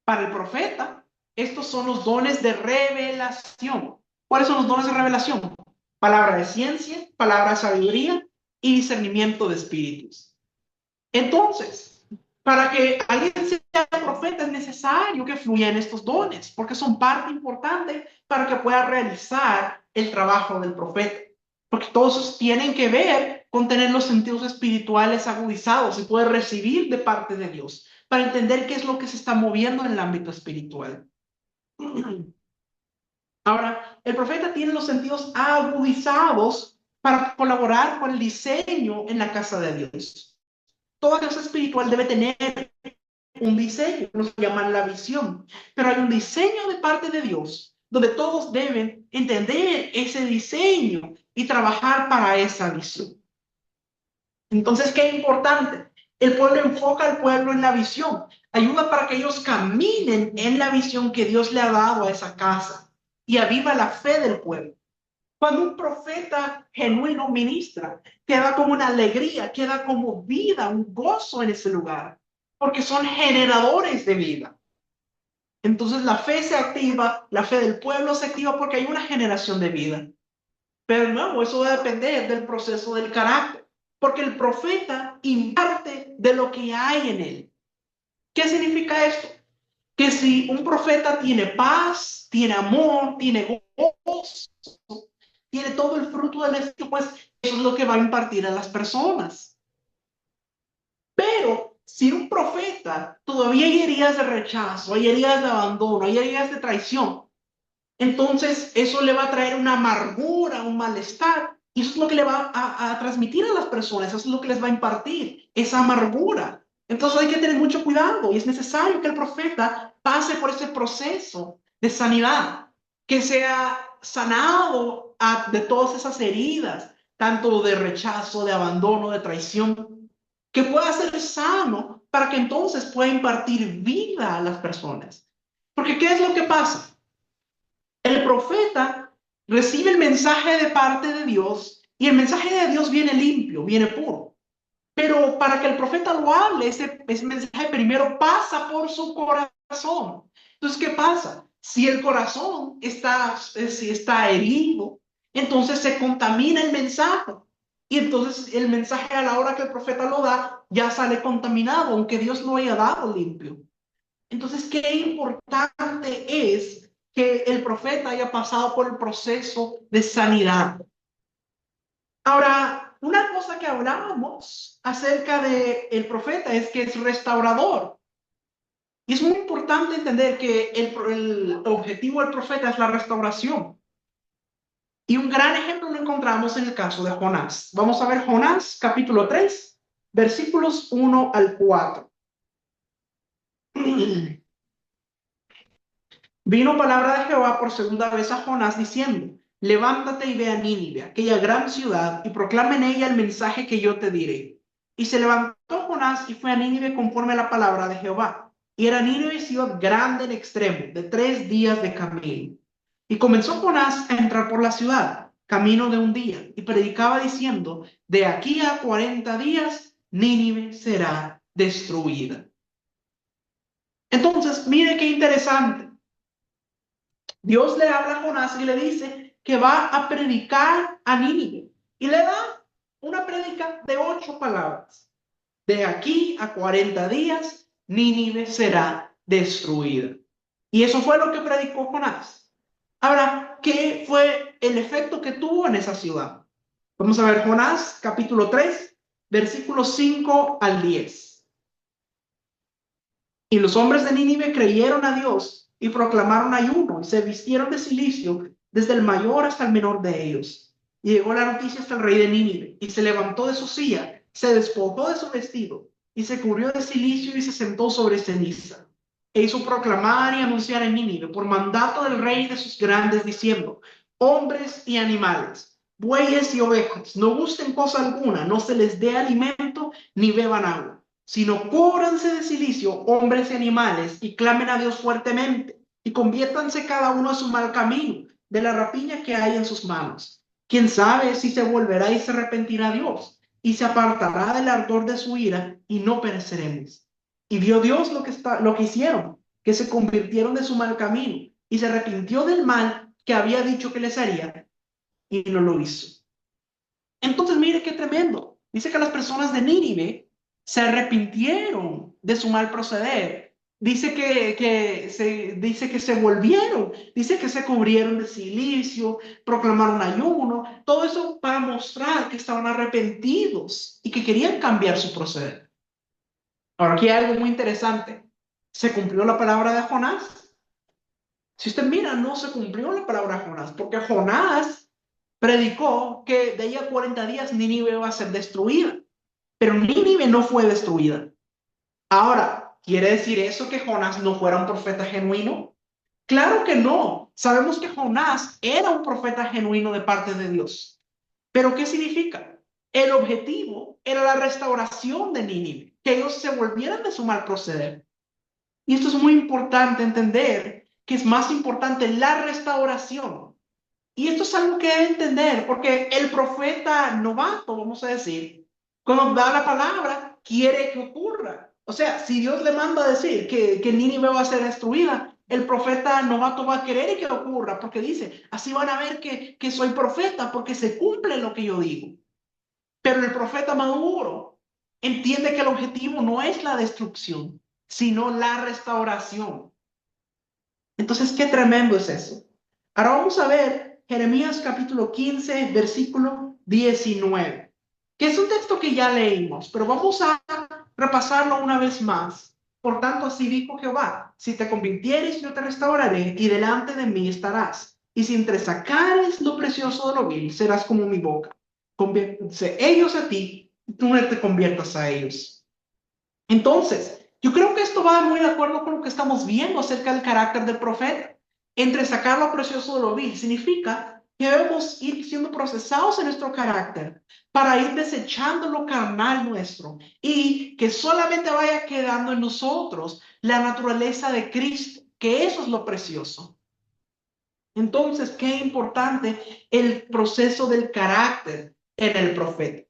Para el profeta, estos son los dones de revelación. ¿Cuáles son los dones de revelación? Palabra de ciencia, palabra de sabiduría y discernimiento de espíritus. Entonces, para que alguien sea profeta es necesario que fluyan estos dones, porque son parte importante para que pueda realizar el trabajo del profeta. Porque todos tienen que ver con tener los sentidos espirituales agudizados y poder recibir de parte de Dios, para entender qué es lo que se está moviendo en el ámbito espiritual. Ahora, el profeta tiene los sentidos agudizados para colaborar con el diseño en la casa de Dios. Toda casa espiritual debe tener un diseño, nos llaman la visión, pero hay un diseño de parte de Dios donde todos deben entender ese diseño y trabajar para esa visión. Entonces, ¿qué importante? El pueblo enfoca al pueblo en la visión, ayuda para que ellos caminen en la visión que Dios le ha dado a esa casa y aviva la fe del pueblo. Cuando un profeta genuino ministra, queda como una alegría, queda como vida, un gozo en ese lugar, porque son generadores de vida. Entonces la fe se activa, la fe del pueblo se activa porque hay una generación de vida. Pero no, eso va a depender del proceso del carácter, porque el profeta imparte de lo que hay en él. ¿Qué significa esto? Que si un profeta tiene paz, tiene amor, tiene gozo, tiene todo el fruto del Espíritu, pues eso es lo que va a impartir a las personas. Pero si un profeta todavía hay heridas de rechazo, hay heridas de abandono, hay heridas de traición, entonces eso le va a traer una amargura, un malestar, y eso es lo que le va a transmitir a las personas, eso es lo que les va a impartir, esa amargura. Entonces hay que tener mucho cuidado y es necesario que el profeta pase por ese proceso de sanidad, que sea sanado de todas esas heridas, tanto de rechazo, de abandono, de traición, que pueda ser sano para que entonces pueda impartir vida a las personas. Porque ¿qué es lo que pasa? El profeta recibe el mensaje de parte de Dios y el mensaje de Dios viene limpio, viene puro. Pero para que el profeta lo hable, ese mensaje primero pasa por su corazón. Entonces, ¿qué pasa? Si el corazón si está herido, entonces se contamina el mensaje. Y entonces el mensaje a la hora que el profeta lo da, ya sale contaminado, aunque Dios lo haya dado limpio. Entonces, qué importante es que el profeta haya pasado por el proceso de sanidad. Ahora, una cosa que hablábamos acerca del profeta es que es restaurador. Y es muy importante entender que el objetivo del profeta es la restauración. Y un gran ejemplo lo encontramos en el caso de Jonás. Vamos a ver Jonás, capítulo 3, versículos 1 al 4. Vino palabra de Jehová por segunda vez a Jonás diciendo: levántate y ve a Nínive, aquella gran ciudad, y proclama en ella el mensaje que yo te diré. Y se levantó Jonás y fue a Nínive conforme a la palabra de Jehová. Y era Nínive ciudad grande en extremo, de 3 días de camino. Y comenzó Jonás a entrar por la ciudad, camino de un día, y predicaba diciendo: de aquí a 40 días Nínive será destruida. Entonces, mire qué interesante. Dios le habla a Jonás y le dice que va a predicar a Nínive. Y le da una prédica de 8 palabras. De aquí a 40 días, Nínive será destruida. Y eso fue lo que predicó Jonás. Ahora, ¿qué fue el efecto que tuvo en esa ciudad? Vamos a ver Jonás, capítulo 3, versículos 5 al 10. Y los hombres de Nínive creyeron a Dios y proclamaron ayuno y se vistieron de cilicio desde el mayor hasta el menor de ellos. Y llegó la noticia hasta el rey de Nínive y se levantó de su silla, se despojó de su vestido y se cubrió de cilicio y se sentó sobre ceniza. E hizo proclamar y anunciar en Nínive por mandato del rey de sus grandes diciendo: hombres y animales, bueyes y ovejas, no gusten cosa alguna, no se les dé alimento ni beban agua, sino cúbranse de cilicio hombres y animales y clamen a Dios fuertemente y conviértanse cada uno a su mal camino de la rapiña que hay en sus manos. ¿Quién sabe si se volverá y se arrepentirá a Dios y se apartará del ardor de su ira y no pereceremos? Y vio Dios lo que hicieron, que se convirtieron de su mal camino y se arrepintió del mal que había dicho que les haría y no lo hizo. Entonces, mire qué tremendo. Dice que las personas de Nínive se arrepintieron de su mal proceder. Dice que se volvieron, dice que se cubrieron de silicio, proclamaron ayuno, todo eso para mostrar que estaban arrepentidos y que querían cambiar su proceder. Ahora, aquí hay algo muy interesante. ¿Se cumplió la palabra de Jonás? Si usted mira, no se cumplió la palabra de Jonás, porque Jonás predicó que de ahí a 40 días Nínive va a ser destruida, pero Nínive no fue destruida. Ahora, ¿quiere decir eso que Jonás no fuera un profeta genuino? Claro que no. Sabemos que Jonás era un profeta genuino de parte de Dios. ¿Pero qué significa? El objetivo era la restauración de Nínive, que ellos se volvieran de su mal proceder. Y esto es muy importante entender, que es más importante la restauración. Y esto es algo que debe entender, porque el profeta novato, vamos a decir, cuando da la palabra, quiere que ocurra. O sea, si Dios le manda a decir que Nínive va a ser destruida, el profeta novato va a querer que ocurra, porque dice, así van a ver que soy profeta, porque se cumple lo que yo digo. Pero el profeta maduro entiende que el objetivo no es la destrucción, sino la restauración. Entonces, qué tremendo es eso. Ahora vamos a ver Jeremías capítulo 15, versículo 19, que es un texto que ya leímos, pero vamos a repasarlo una vez más. Por tanto, así dijo Jehová, si te convirtieres, yo te restauraré y delante de mí estarás. Y si entresacares lo precioso de lo vil, serás como mi boca. Conviértanse ellos a ti, y tú no te conviertas a ellos. Entonces, yo creo que esto va muy de acuerdo con lo que estamos viendo acerca del carácter del profeta. Entre sacar lo precioso de lo vil significa que debemos ir siendo procesados en nuestro carácter para ir desechando lo carnal nuestro y que solamente vaya quedando en nosotros la naturaleza de Cristo, que eso es lo precioso. Entonces, qué importante el proceso del carácter en el profeta.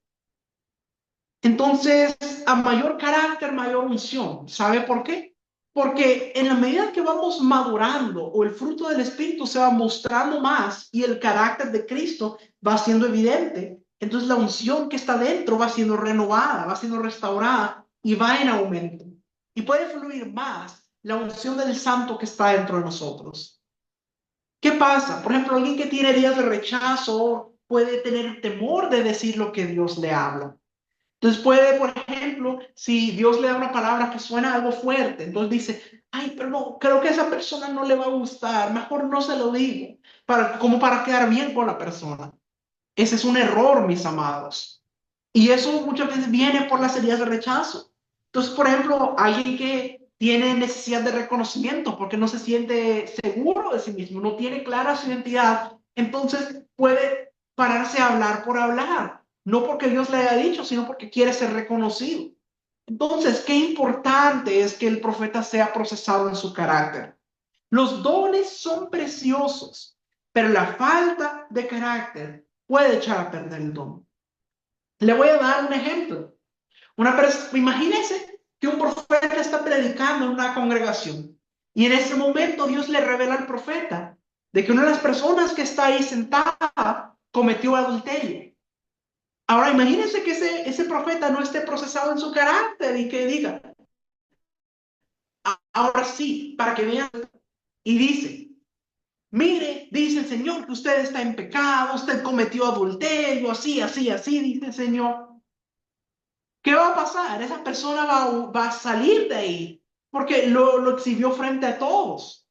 Entonces, a mayor carácter, mayor unción. ¿Sabe por qué? Porque en la medida que vamos madurando o el fruto del Espíritu se va mostrando más y el carácter de Cristo va siendo evidente, entonces la unción que está dentro va siendo renovada, va siendo restaurada y va en aumento. Y puede fluir más la unción del Santo que está dentro de nosotros. ¿Qué pasa? Por ejemplo, alguien que tiene heridas de rechazo puede tener temor de decir lo que Dios le habla. Entonces puede, por ejemplo, si Dios le da una palabra que suena algo fuerte, entonces dice, ay, pero no, creo que a esa persona no le va a gustar, mejor no se lo digo, como para quedar bien con la persona. Ese es un error, mis amados. Y eso muchas veces viene por las heridas de rechazo. Entonces, por ejemplo, alguien que tiene necesidad de reconocimiento porque no se siente seguro de sí mismo, no tiene clara su identidad, entonces puede pararse a hablar por hablar, no porque Dios le haya dicho, sino porque quiere ser reconocido. Entonces, qué importante es que el profeta sea procesado en su carácter. Los dones son preciosos, pero la falta de carácter puede echar a perder el don. Le voy a dar un ejemplo. Imagínese que un profeta está predicando en una congregación y en ese momento Dios le revela al profeta de que una de las personas que está ahí sentada cometió adulterio. Ahora imagínese que ese profeta no esté procesado en su carácter y que diga, ahora sí, para que vean, y dice, mire, dice el Señor que usted está en pecado, usted cometió adulterio, así, así, así, dice el Señor. ¿Qué va a pasar? Esa persona va a salir de ahí porque lo exhibió frente a todos.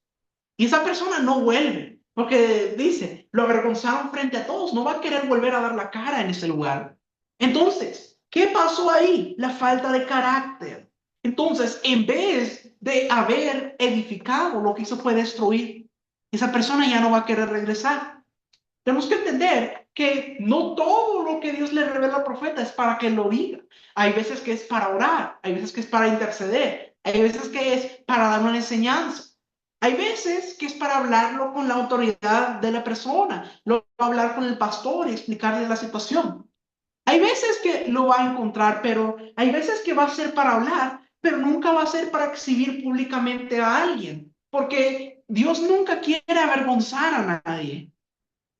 Y esa persona no vuelve porque dice, lo avergonzaron frente a todos, no va a querer volver a dar la cara en ese lugar. Entonces, ¿qué pasó ahí? La falta de carácter. Entonces, en vez de haber edificado, lo que hizo fue destruir. Esa persona ya no va a querer regresar. Tenemos que entender que no todo lo que Dios le revela al profeta es para que lo diga. Hay veces que es para orar, hay veces que es para interceder, hay veces que es para dar una enseñanza. Hay veces que es para hablarlo con la autoridad de la persona, luego hablar con el pastor y explicarle la situación. Hay veces que lo va a encontrar, pero hay veces que va a ser para hablar, pero nunca va a ser para exhibir públicamente a alguien, porque Dios nunca quiere avergonzar a nadie.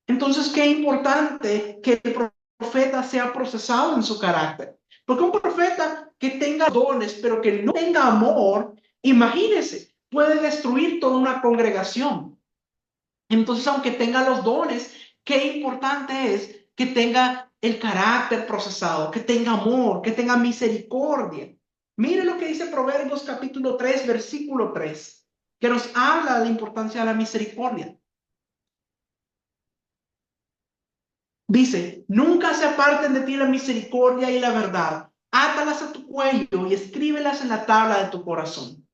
Entonces, qué importante que el profeta sea procesado en su carácter. Porque un profeta que tenga dones, pero que no tenga amor, imagínese, puede destruir toda una congregación. Entonces, aunque tenga los dones, qué importante es que tenga el carácter procesado, que tenga amor, que tenga misericordia. Mire lo que dice Proverbios capítulo 3, versículo 3, que nos habla de la importancia de la misericordia. Dice, nunca se aparten de ti la misericordia y la verdad. Átalas a tu cuello y escríbelas en la tabla de tu corazón.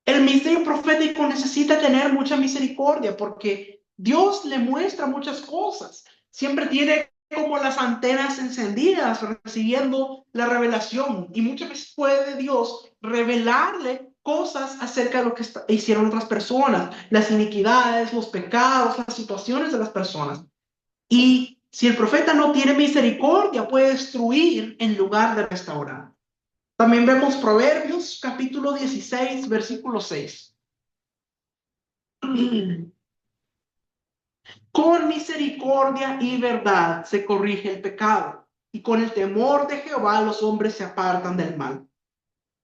El ministerio profético necesita tener mucha misericordia porque Dios le muestra muchas cosas. Siempre tiene como las antenas encendidas recibiendo la revelación y muchas veces puede Dios revelarle cosas acerca de lo que hicieron otras personas, las iniquidades, los pecados, las situaciones de las personas. Y si el profeta no tiene misericordia, puede destruir en lugar de restaurar. También vemos Proverbios capítulo 16, versículo 6. Con misericordia y verdad se corrige el pecado, y con el temor de Jehová los hombres se apartan del mal.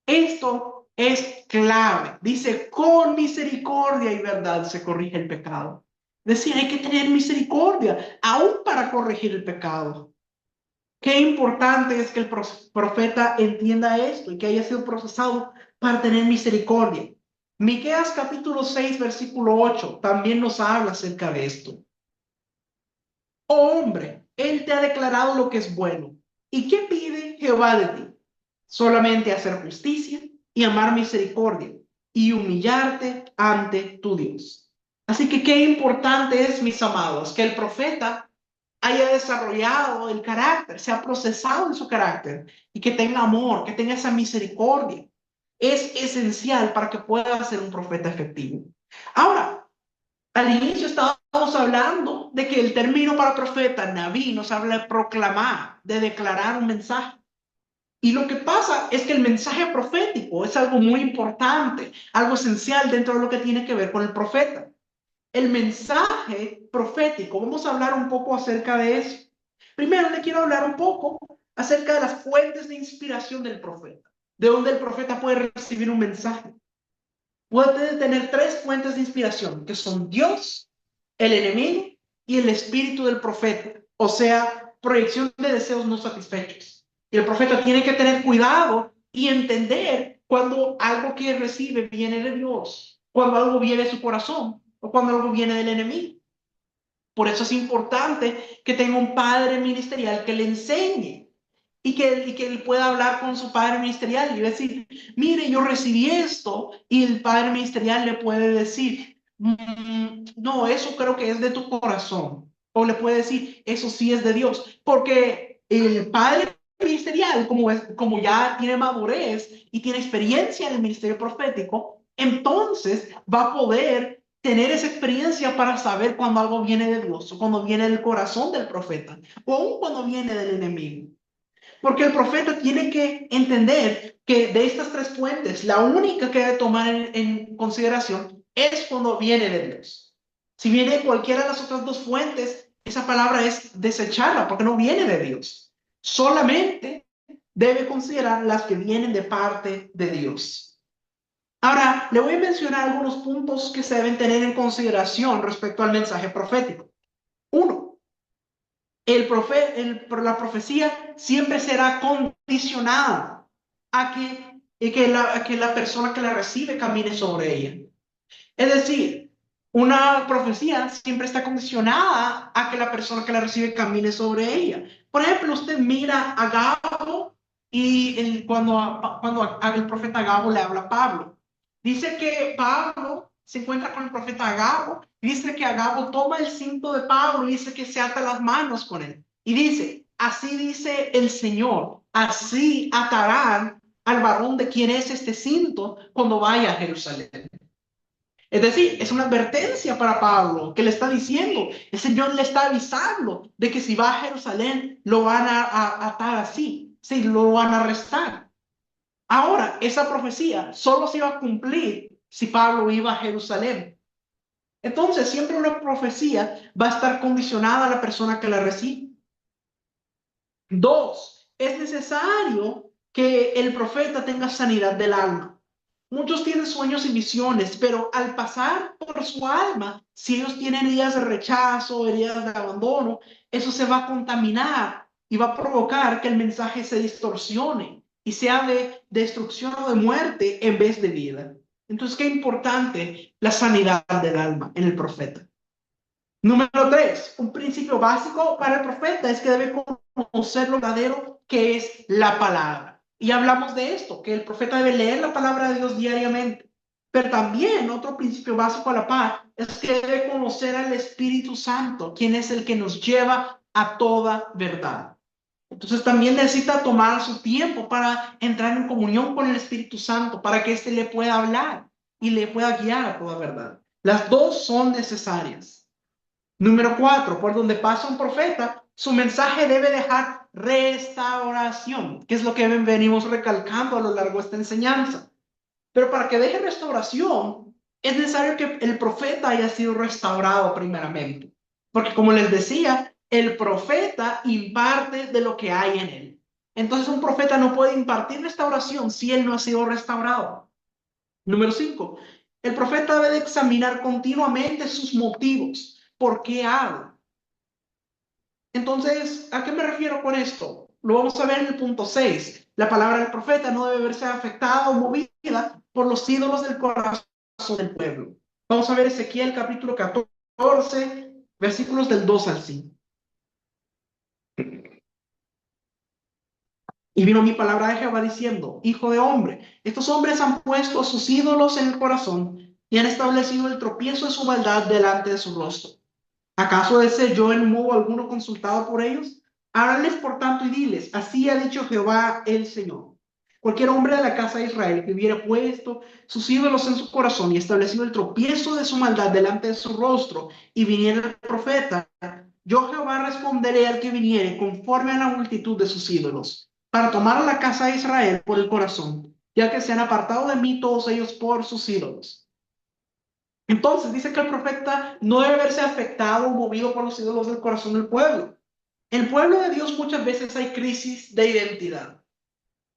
Esto es clave. Dice, con misericordia y verdad se corrige el pecado. Es decir, hay que tener misericordia, aún para corregir el pecado. Qué importante es que el profeta entienda esto y que haya sido procesado para tener misericordia. Miqueas capítulo 6, versículo 8 también nos habla acerca de esto. Oh hombre, él te ha declarado lo que es bueno. ¿Y qué pide Jehová de ti? Solamente hacer justicia y amar misericordia y humillarte ante tu Dios. Así que qué importante es, mis amados, que el profeta haya desarrollado el carácter, sea procesado en su carácter y que tenga amor, que tenga esa misericordia. Es esencial para que pueda ser un profeta efectivo. Ahora, al inicio estábamos hablando de que el término para profeta, Naví, nos habla de proclamar, de declarar un mensaje. Y lo que pasa es que el mensaje profético es algo muy importante, algo esencial dentro de lo que tiene que ver con el profeta. El mensaje profético, vamos a hablar un poco acerca de eso. Primero le quiero hablar un poco acerca de las fuentes de inspiración del profeta, de donde el profeta puede recibir un mensaje. Puede tener tres fuentes de inspiración, que son Dios, el enemigo y el espíritu del profeta, o sea, proyección de deseos no satisfechos. Y el profeta tiene que tener cuidado y entender cuando algo que recibe viene de Dios, cuando algo viene de su corazón o cuando algo viene del enemigo. Por eso es importante que tenga un padre ministerial que le enseñe y que él pueda hablar con su padre ministerial y decir, mire, yo recibí esto, y el padre ministerial le puede decir, no, eso creo que es de tu corazón, o le puede decir, eso sí es de Dios, porque el padre ministerial, como ya tiene madurez y tiene experiencia en el ministerio profético, entonces va a poder tener esa experiencia para saber cuando algo viene de Dios, o cuando viene del corazón del profeta, o aún cuando viene del enemigo. Porque el profeta tiene que entender que de estas tres fuentes, la única que debe tomar en consideración es cuando viene de Dios. Si viene de cualquiera de las otras dos fuentes, esa palabra es desecharla porque no viene de Dios. Solamente debe considerar las que vienen de parte de Dios. Ahora, le voy a mencionar algunos puntos que se deben tener en consideración respecto al mensaje profético. Uno, la profecía siempre será condicionada a que la persona que la recibe camine sobre ella. Es decir, una profecía siempre está condicionada a que la persona que la recibe camine sobre ella. Por ejemplo, usted mira a Gabo y cuando el profeta Gabo le habla a Pablo. Dice que Pablo se encuentra con el profeta Agabo y dice que Agabo toma el cinto de Pablo y dice que se ata las manos con él. Y dice, así dice el Señor, así atarán al varón de quien es este cinto cuando vaya a Jerusalén. Es decir, es una advertencia para Pablo que le está diciendo, el Señor le está avisando de que si va a Jerusalén lo van a atar así, sí, lo van a arrestar. Ahora, esa profecía solo se iba a cumplir si Pablo iba a Jerusalén. Entonces, siempre una profecía va a estar condicionada a la persona que la recibe. Dos, es necesario que el profeta tenga sanidad del alma. Muchos tienen sueños y visiones, pero al pasar por su alma, si ellos tienen heridas de rechazo, heridas de abandono, eso se va a contaminar y va a provocar que el mensaje se distorsione y sea de destrucción o de muerte en vez de vida. Entonces, qué importante la sanidad del alma en el profeta. Número tres, un principio básico para el profeta es que debe conocer lo verdadero que es la palabra. Y hablamos de esto, que el profeta debe leer la palabra de Dios diariamente. Pero también otro principio básico a la par es que debe conocer al Espíritu Santo, quien es el que nos lleva a toda verdad. Entonces también necesita tomar su tiempo para entrar en comunión con el Espíritu Santo, para que éste le pueda hablar y le pueda guiar a toda verdad. Las dos son necesarias. Número cuatro, por donde pasa un profeta, su mensaje debe dejar restauración, que es lo que venimos recalcando a lo largo de esta enseñanza. Pero para que deje restauración, es necesario que el profeta haya sido restaurado primeramente. Porque como les decía, el profeta imparte de lo que hay en él. Entonces un profeta no puede impartir restauración si él no ha sido restaurado. Número cinco, el profeta debe de examinar continuamente sus motivos. ¿Por qué hago? Entonces, ¿a qué me refiero con esto? Lo vamos a ver en el punto 6. La palabra del profeta no debe verse afectada o movida por los ídolos del corazón del pueblo. Vamos a ver Ezequiel capítulo 14, versículos del 2 al 5. Y vino mi palabra de Jehová diciendo, hijo de hombre, estos hombres han puesto sus ídolos en el corazón y han establecido el tropiezo de su maldad delante de su rostro. ¿Acaso de ser yo en modo alguno consultado por ellos? Háblanles por tanto y diles, así ha dicho Jehová el Señor. Cualquier hombre de la casa de Israel que hubiera puesto sus ídolos en su corazón y establecido el tropiezo de su maldad delante de su rostro y viniera el profeta, yo Jehová responderé al que viniere conforme a la multitud de sus ídolos, para tomar a la casa de Israel por el corazón, ya que se han apartado de mí todos ellos por sus ídolos. Entonces dice que el profeta no debe verse afectado o movido por los ídolos del corazón del pueblo. En el pueblo de Dios muchas veces hay crisis de identidad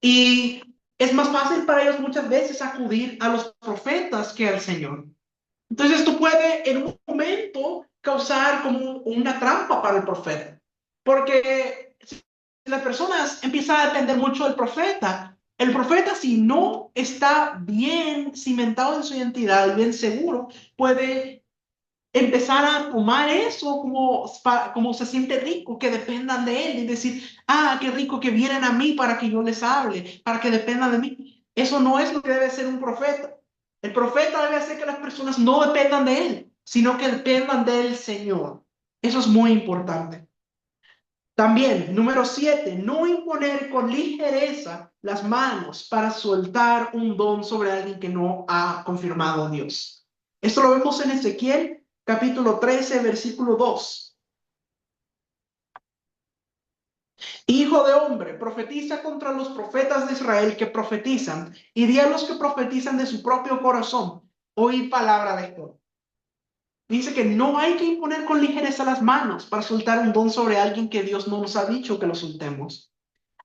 y es más fácil para ellos muchas veces acudir a los profetas que al Señor. Entonces esto puede en un momento causar como una trampa para el profeta, porque si las personas empiezan a depender mucho del profeta, el profeta si no está bien cimentado en su identidad y bien seguro, puede empezar a tomar eso como se siente rico, que dependan de él y decir, ah, qué rico que vienen a mí para que yo les hable, para que dependan de mí. Eso no es lo que debe ser un profeta. El profeta debe hacer que las personas no dependan de él, sino que dependan del Señor. Eso es muy importante. También, número 7, no imponer con ligereza las manos para soltar un don sobre alguien que no ha confirmado a Dios. Esto lo vemos en Ezequiel capítulo 13, versículo 2. Hijo de hombre, profetiza contra los profetas de Israel que profetizan y di a los que profetizan de su propio corazón, oí palabra de Jehová. Dice que no hay que imponer con ligereza las manos para soltar un don sobre alguien que Dios no nos ha dicho que lo soltemos.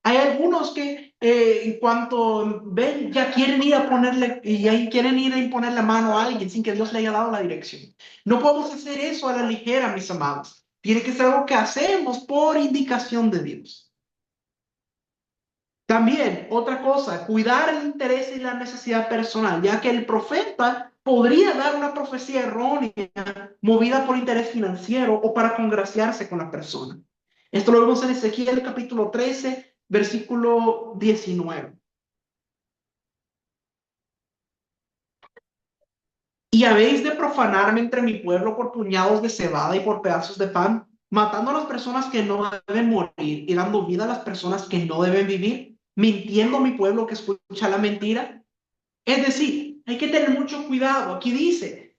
Hay algunos que en cuanto ven ya quieren ir a ponerle y ya quieren ir a imponer la mano a alguien sin que Dios le haya dado la dirección. No podemos hacer eso a la ligera, mis amados. Tiene que ser algo que hacemos por indicación de Dios. También, otra cosa, cuidar el interés y la necesidad personal, ya que el profeta podría dar una profecía errónea, movida por interés financiero o para congraciarse con la persona. Esto lo vemos en Ezequiel capítulo 13, versículo 19. Y habéis de profanarme entre mi pueblo por puñados de cebada y por pedazos de pan, matando a las personas que no deben morir y dando vida a las personas que no deben vivir, mintiendo a mi pueblo que escucha la mentira. Es decir, hay que tener mucho cuidado. Aquí dice,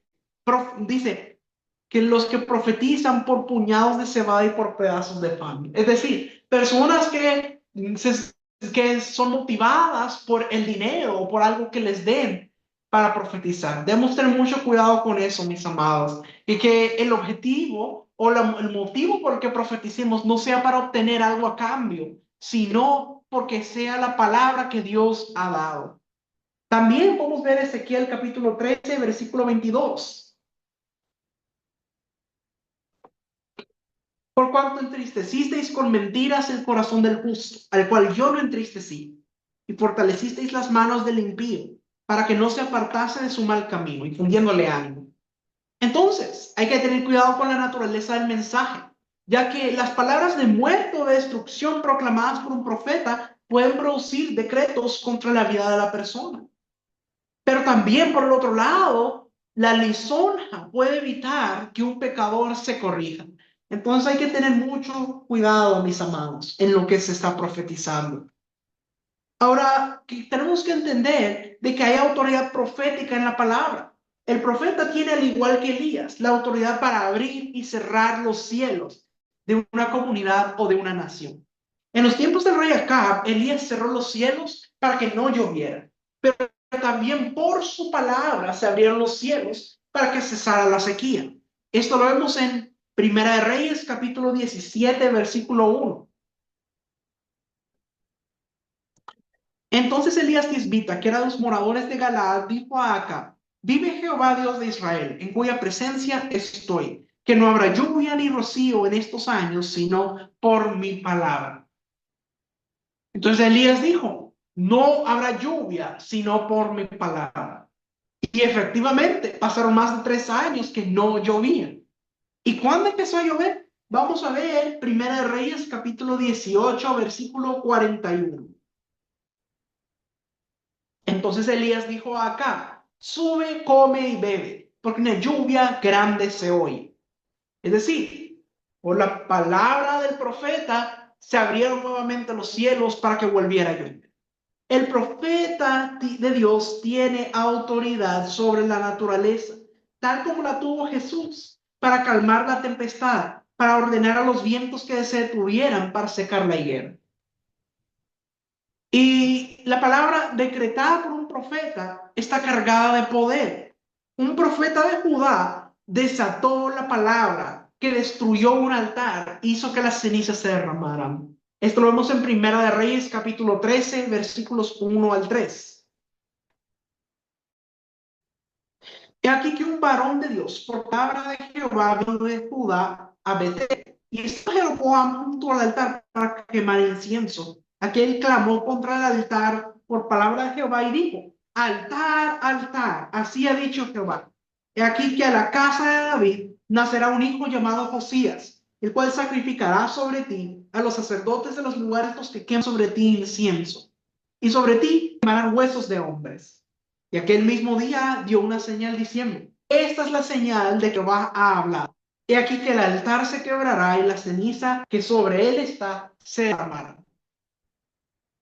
dice que los que profetizan por puñados de cebada y por pedazos de pan. Es decir, personas que son motivadas por el dinero o por algo que les den para profetizar. Debemos tener mucho cuidado con eso, mis amados, y que el objetivo o el motivo por el que profeticemos no sea para obtener algo a cambio, sino porque sea la palabra que Dios ha dado. También podemos ver Ezequiel capítulo 13, versículo 22. Por cuanto entristecisteis con mentiras el corazón del justo, al cual yo no entristecí, y fortalecisteis las manos del impío, para que no se apartase de su mal camino, infundiéndole ánimo. Entonces, hay que tener cuidado con la naturaleza del mensaje, ya que las palabras de muerte o de destrucción proclamadas por un profeta pueden producir decretos contra la vida de la persona. Pero también, por el otro lado, la lisonja puede evitar que un pecador se corrija. Entonces hay que tener mucho cuidado, mis amados, en lo que se está profetizando. Ahora, tenemos que entender de que hay autoridad profética en la palabra. El profeta tiene, al igual que Elías, la autoridad para abrir y cerrar los cielos de una comunidad o de una nación. En los tiempos del rey Acab, Elías cerró los cielos para que no lloviera, pero también por su palabra se abrieron los cielos para que cesara la sequía. Esto lo vemos en Primera de Reyes, capítulo 17, versículo 1. Entonces Elías Tisbita, que era de los moradores de Galaad, dijo a Acab: vive Jehová Dios de Israel, en cuya presencia estoy, que no habrá lluvia ni rocío en estos años, sino por mi palabra. Entonces Elías dijo: no habrá lluvia, sino por mi palabra. Y efectivamente pasaron más de 3 años que no llovía. ¿Y cuándo empezó a llover? Vamos a ver Primera de Reyes, capítulo 18, versículo 41. Entonces Elías dijo a Acab: sube, come y bebe, porque una lluvia grande se oye. Es decir, por la palabra del profeta se abrieron nuevamente los cielos para que volviera a llover. El profeta de Dios tiene autoridad sobre la naturaleza, tal como la tuvo Jesús, para calmar la tempestad, para ordenar a los vientos que se detuvieran, para secar la higuera. Y la palabra decretada por un profeta está cargada de poder. Un profeta de Judá desató la palabra que destruyó un altar, hizo que las cenizas se derramaran. Esto lo vemos en Primera de Reyes, capítulo 13, versículos 1 al 3. He aquí que un varón de Dios, por palabra de Jehová, vino de Judá a Betel, y estaba Jeroboam junto al altar para quemar incienso. Aquel clamó contra el altar por palabra de Jehová y dijo: altar, altar, así ha dicho Jehová. He aquí que a la casa de David nacerá un hijo llamado Josías, el cual sacrificará sobre ti a los sacerdotes de los lugares que queman sobre ti incienso, y sobre ti quemarán huesos de hombres. Y aquel mismo día dio una señal diciendo: esta es la señal de que va a hablar. He aquí que el altar se quebrará y la ceniza que sobre él está se derramará.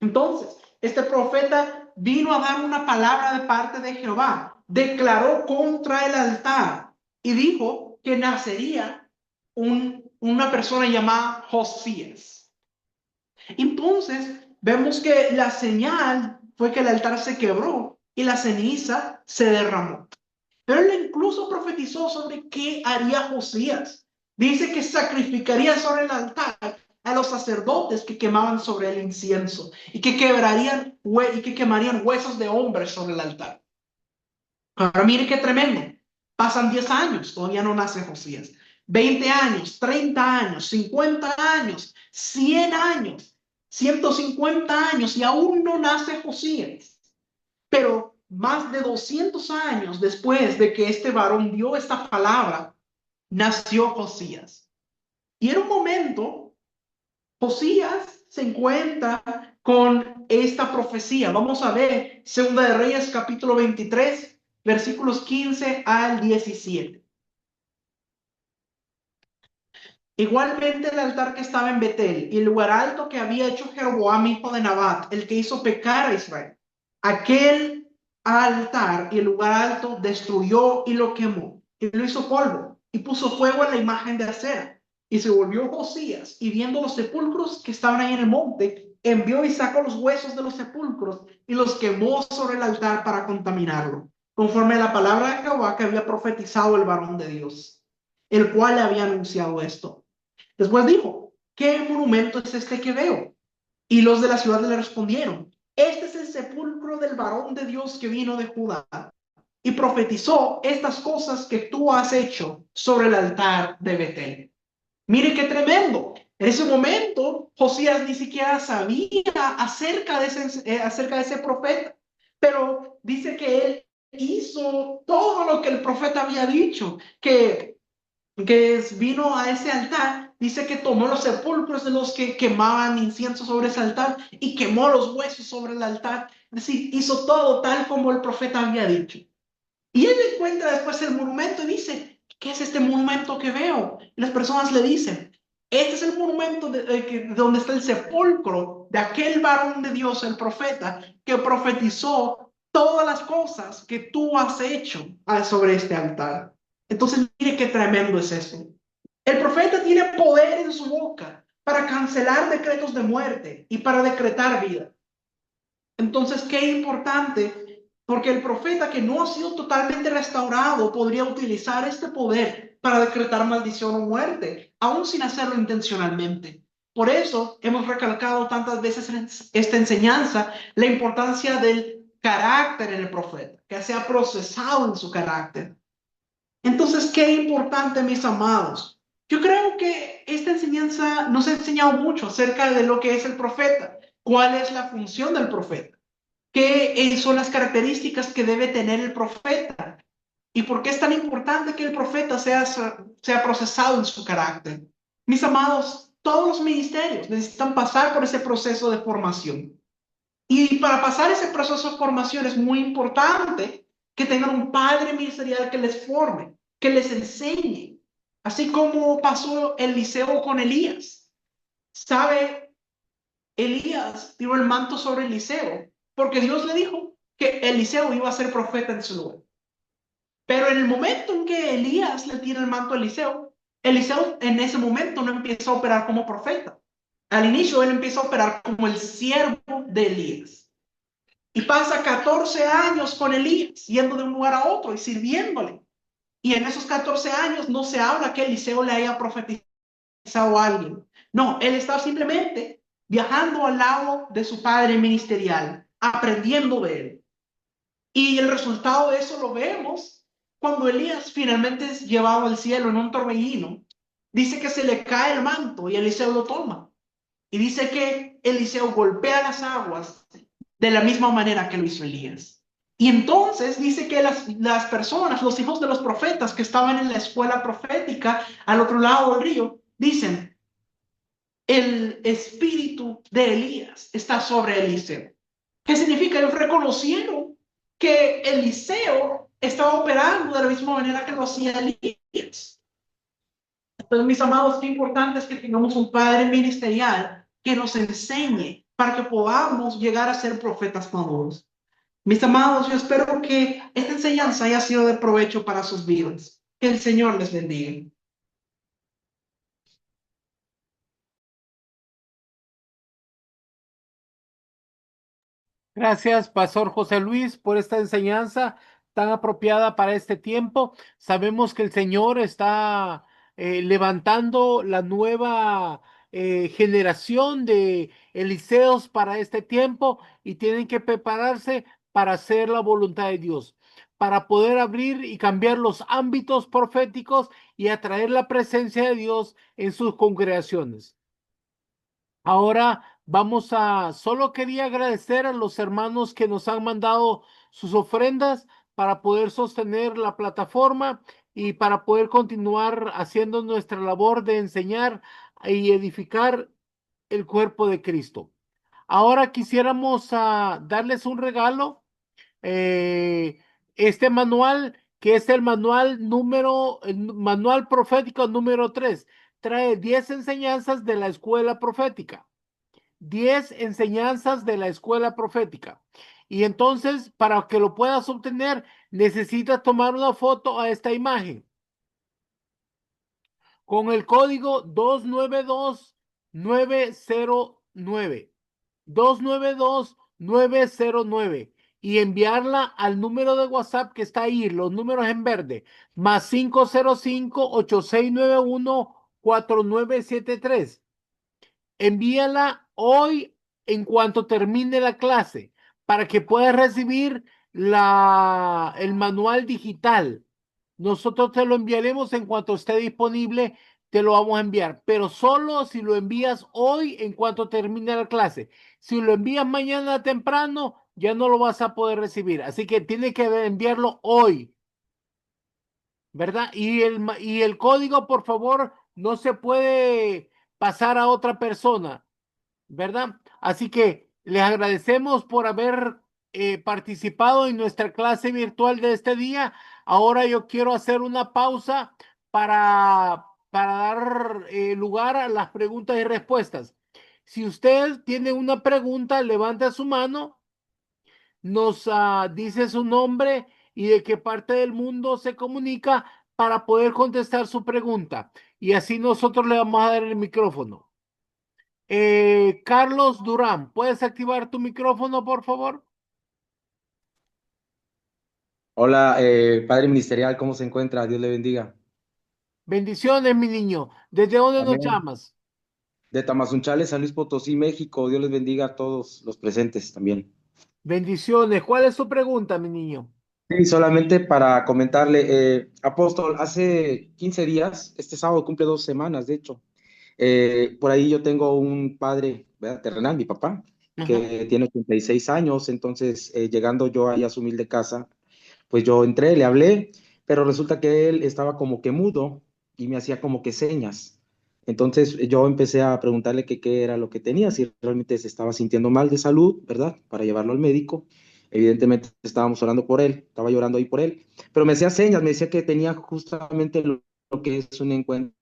Entonces, este profeta vino a dar una palabra de parte de Jehová, declaró contra el altar y dijo que nacería una persona llamada Josías. Entonces, vemos que la señal fue que el altar se quebró y la ceniza se derramó. Pero él incluso profetizó sobre qué haría Josías. Dice que sacrificaría sobre el altar a los sacerdotes que quemaban sobre el incienso y que quemarían huesos de hombres sobre el altar. Ahora mire qué tremendo. Pasan 10 años, todavía no nace Josías. 20 años, 30 años, 50 años, 100 años, 150 años y aún no nace Josías. Pero más de 200 años después de que este varón dio esta palabra, nació Josías. Y en un momento, Josías se encuentra con esta profecía. Vamos a ver Segunda de Reyes, capítulo 23, versículos 15 al 17. Igualmente el altar que estaba en Betel y el lugar alto que había hecho Jeroboam, hijo de Nabat, el que hizo pecar a Israel, aquel altar y el lugar alto destruyó y lo quemó. y lo hizo polvo y puso fuego en la imagen de acera. Y se volvió Josías y viendo los sepulcros que estaban ahí en el monte, envió y sacó los huesos de los sepulcros y los quemó sobre el altar para contaminarlo, conforme a la palabra de Jehová que había profetizado el varón de Dios, el cual le había anunciado esto. Después dijo, ¿qué monumento es este que veo? Y los de la ciudad le respondieron, este es el sepulcro del varón de Dios que vino de Judá y profetizó estas cosas que tú has hecho sobre el altar de Betel. Mire qué tremendo. En ese momento, Josías ni siquiera sabía acerca de ese profeta, pero dice que él hizo todo lo que el profeta había dicho, que vino a ese altar, dice que tomó los sepulcros de los que quemaban incienso sobre ese altar y quemó los huesos sobre el altar. Es decir, hizo todo tal como el profeta había dicho. Y él encuentra después el monumento y dice, ¿qué es este monumento que veo? Y las personas le dicen, este es el monumento donde está el sepulcro de aquel varón de Dios, el profeta, que profetizó todas las cosas que tú has hecho sobre este altar. Entonces, mire qué tremendo es eso. El profeta tiene poder en su boca para cancelar decretos de muerte y para decretar vida. Entonces, qué importante, porque el profeta que no ha sido totalmente restaurado podría utilizar este poder para decretar maldición o muerte, aún sin hacerlo intencionalmente. Por eso hemos recalcado tantas veces en esta enseñanza la importancia del carácter en el profeta, que sea procesado en su carácter. Entonces, qué importante, mis amados. Yo creo que esta enseñanza nos ha enseñado mucho acerca de lo que es el profeta, cuál es la función del profeta, qué son las características que debe tener el profeta y por qué es tan importante que el profeta sea procesado en su carácter. Mis amados, todos los ministerios necesitan pasar por ese proceso de formación. Y para pasar ese proceso de formación es muy importante que tengan un padre ministerial que les forme, que les enseñe, así como pasó Eliseo con Elías. ¿Sabe? Elías tiró el manto sobre Eliseo porque Dios le dijo que Eliseo iba a ser profeta en su lugar. Pero en el momento en que Elías le tira el manto a Eliseo, Eliseo en ese momento no empieza a operar como profeta. Al inicio él empieza a operar como el siervo de Elías. Y pasa 14 años con Elías, yendo de un lugar a otro y sirviéndole. Y en esos 14 años no se habla que Eliseo le haya profetizado a alguien. No, él está simplemente viajando al lado de su padre ministerial, aprendiendo de él. Y el resultado de eso lo vemos cuando Elías finalmente es llevado al cielo en un torbellino. Dice que se le cae el manto y Eliseo lo toma. Y dice que Eliseo golpea las aguas de la misma manera que lo hizo Elías. Y entonces dice que las personas, los hijos de los profetas que estaban en la escuela profética al otro lado del río, dicen, el espíritu de Elías está sobre Eliseo. ¿Qué significa? Ellos reconocieron que Eliseo estaba operando de la misma manera que lo hacía Elías. Entonces, mis amados, qué importante es que tengamos un padre ministerial que nos enseñe para que podamos llegar a ser profetas maduros. Mis amados, yo espero que esta enseñanza haya sido de provecho para sus vidas. Que el Señor les bendiga. Gracias, Pastor José Luis, por esta enseñanza tan apropiada para este tiempo. Sabemos que el Señor está levantando la nueva generación de Eliseos para este tiempo y tienen que prepararse para hacer la voluntad de Dios, para poder abrir y cambiar los ámbitos proféticos y atraer la presencia de Dios en sus congregaciones. Ahora solo quería agradecer a los hermanos que nos han mandado sus ofrendas para poder sostener la plataforma y para poder continuar haciendo nuestra labor de enseñar y edificar el cuerpo de Cristo. Ahora quisiéramos darles un regalo, eh, este manual, que es el manual profético número 3. Trae 10 enseñanzas de la escuela profética. 10 enseñanzas de la escuela profética. Y entonces, para que lo puedas obtener, necesitas tomar una foto a esta imagen. con el código 292-909. 292-909 y enviarla al número de WhatsApp que está ahí, los números en verde, más 505-8691-4973. Envíala hoy en cuanto termine la clase para que puedas recibir el manual digital. Nosotros te lo enviaremos en cuanto esté disponible, te lo vamos a enviar, pero solo si lo envías hoy en cuanto termine la clase. Si lo envías mañana temprano, ya no lo vas a poder recibir. Así que tienes que enviarlo hoy, ¿verdad? Y el código, por favor, no se puede pasar a otra persona, ¿verdad? Así que les agradecemos por haber participado en nuestra clase virtual de este día. Ahora yo quiero hacer una pausa para dar lugar a las preguntas y respuestas. Si usted tiene una pregunta, levante su mano, nos dice su nombre y de qué parte del mundo se comunica para poder contestar su pregunta. Y así nosotros le vamos a dar el micrófono. Carlos Durán, ¿puedes activar tu micrófono, por favor? Hola, padre ministerial, ¿cómo se encuentra? Dios le bendiga. Bendiciones, mi niño. ¿Desde dónde nos Amén. llamas? De Tamazunchales, San Luis Potosí, México. Dios les bendiga a todos los presentes también. Bendiciones. ¿Cuál es su pregunta, mi niño? Sí, solamente para comentarle, apóstol, hace 15 días, este sábado cumple 2 semanas, de hecho. Por ahí yo tengo un padre, ¿verdad? Terrenal, mi papá, Ajá. que tiene 86 años, entonces llegando yo ahí a su humilde casa, pues yo entré, le hablé, pero resulta que él estaba como que mudo y me hacía como que señas. Entonces yo empecé a preguntarle que qué era lo que tenía, si realmente se estaba sintiendo mal de salud, ¿verdad? Para llevarlo al médico. Evidentemente estábamos orando por él, estaba llorando ahí por él, pero me hacía señas, me decía que tenía justamente lo que es un encuentro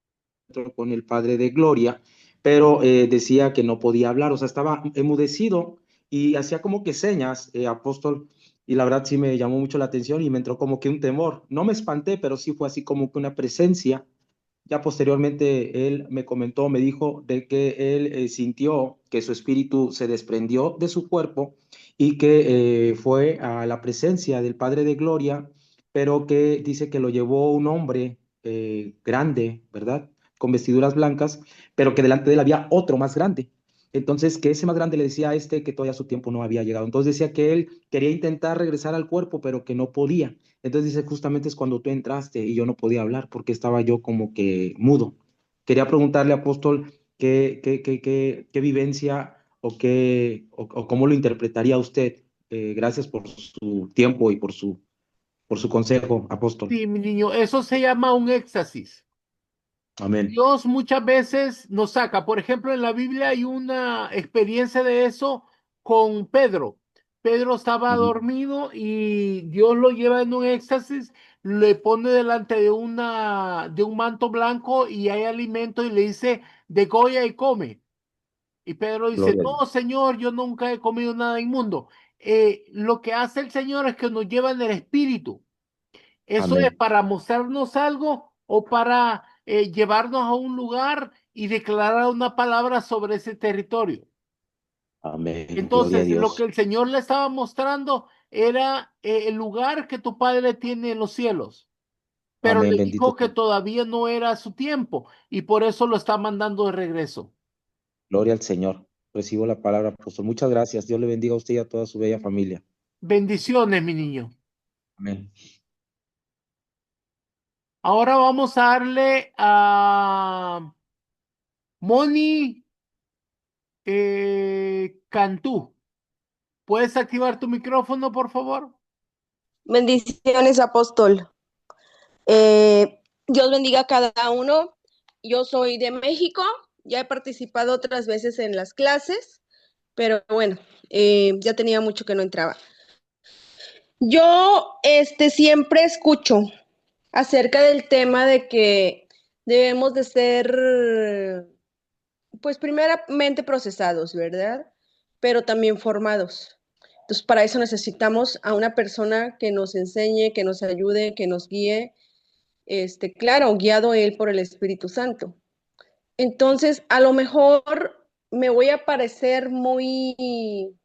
con el Padre de Gloria, pero decía que no podía hablar, o sea, estaba emudecido y hacía como que señas, apóstol, y la verdad sí me llamó mucho la atención y me entró como que un temor. No me espanté, pero sí fue así como que una presencia. Ya posteriormente él me comentó, me dijo de que él sintió que su espíritu se desprendió de su cuerpo y que fue a la presencia del Padre de Gloria, pero que dice que lo llevó un hombre grande, ¿verdad? Con vestiduras blancas, pero que delante de él había otro más grande. Entonces, que ese más grande le decía a este que todavía su tiempo no había llegado. Entonces decía que él quería intentar regresar al cuerpo, pero que no podía. Entonces dice, justamente es cuando tú entraste y yo no podía hablar porque estaba yo como que mudo. Quería preguntarle, apóstol, qué vivencia o cómo lo interpretaría usted. Gracias por su tiempo y por su consejo, apóstol. Sí, mi niño, eso se llama un éxtasis. Amén. Dios muchas veces nos saca. Por ejemplo, en la Biblia hay una experiencia de eso con Pedro. Pedro estaba Ujú. dormido y Dios lo lleva en un éxtasis, le pone delante de un manto blanco y hay alimento y le dice, degolla y come. Y Pedro dice, Gloria a no, Dios. Señor, yo nunca he comido nada inmundo. Lo que hace el Señor es que nos lleva en el espíritu. Eso es Amén. para mostrarnos algo o para llevarnos a un lugar y declarar una palabra sobre ese territorio. Amén. Gloria a Entonces, lo que Dios. el Señor le estaba mostrando era el lugar que tu Padre tiene en los cielos, pero Amén. le Bendito dijo que sea. todavía no era su tiempo y por eso lo está mandando de regreso. Gloria al Señor. Recibo la palabra, apóstol. Muchas gracias. Dios le bendiga a usted y a toda su bella familia. Bendiciones, mi niño. Amén. Ahora vamos a darle a Moni Cantú. ¿Puedes activar tu micrófono, por favor? Bendiciones, apóstol. Dios bendiga a cada uno. Yo soy de México, ya he participado otras veces en las clases, pero bueno, ya tenía mucho que no entraba. Yo siempre escucho acerca del tema de que debemos de ser, pues primeramente procesados, ¿verdad? Pero también formados. Entonces, para eso necesitamos a una persona que nos enseñe, que nos ayude, que nos guíe claro, guiado él por el Espíritu Santo. Entonces, a lo mejor me voy a parecer muy,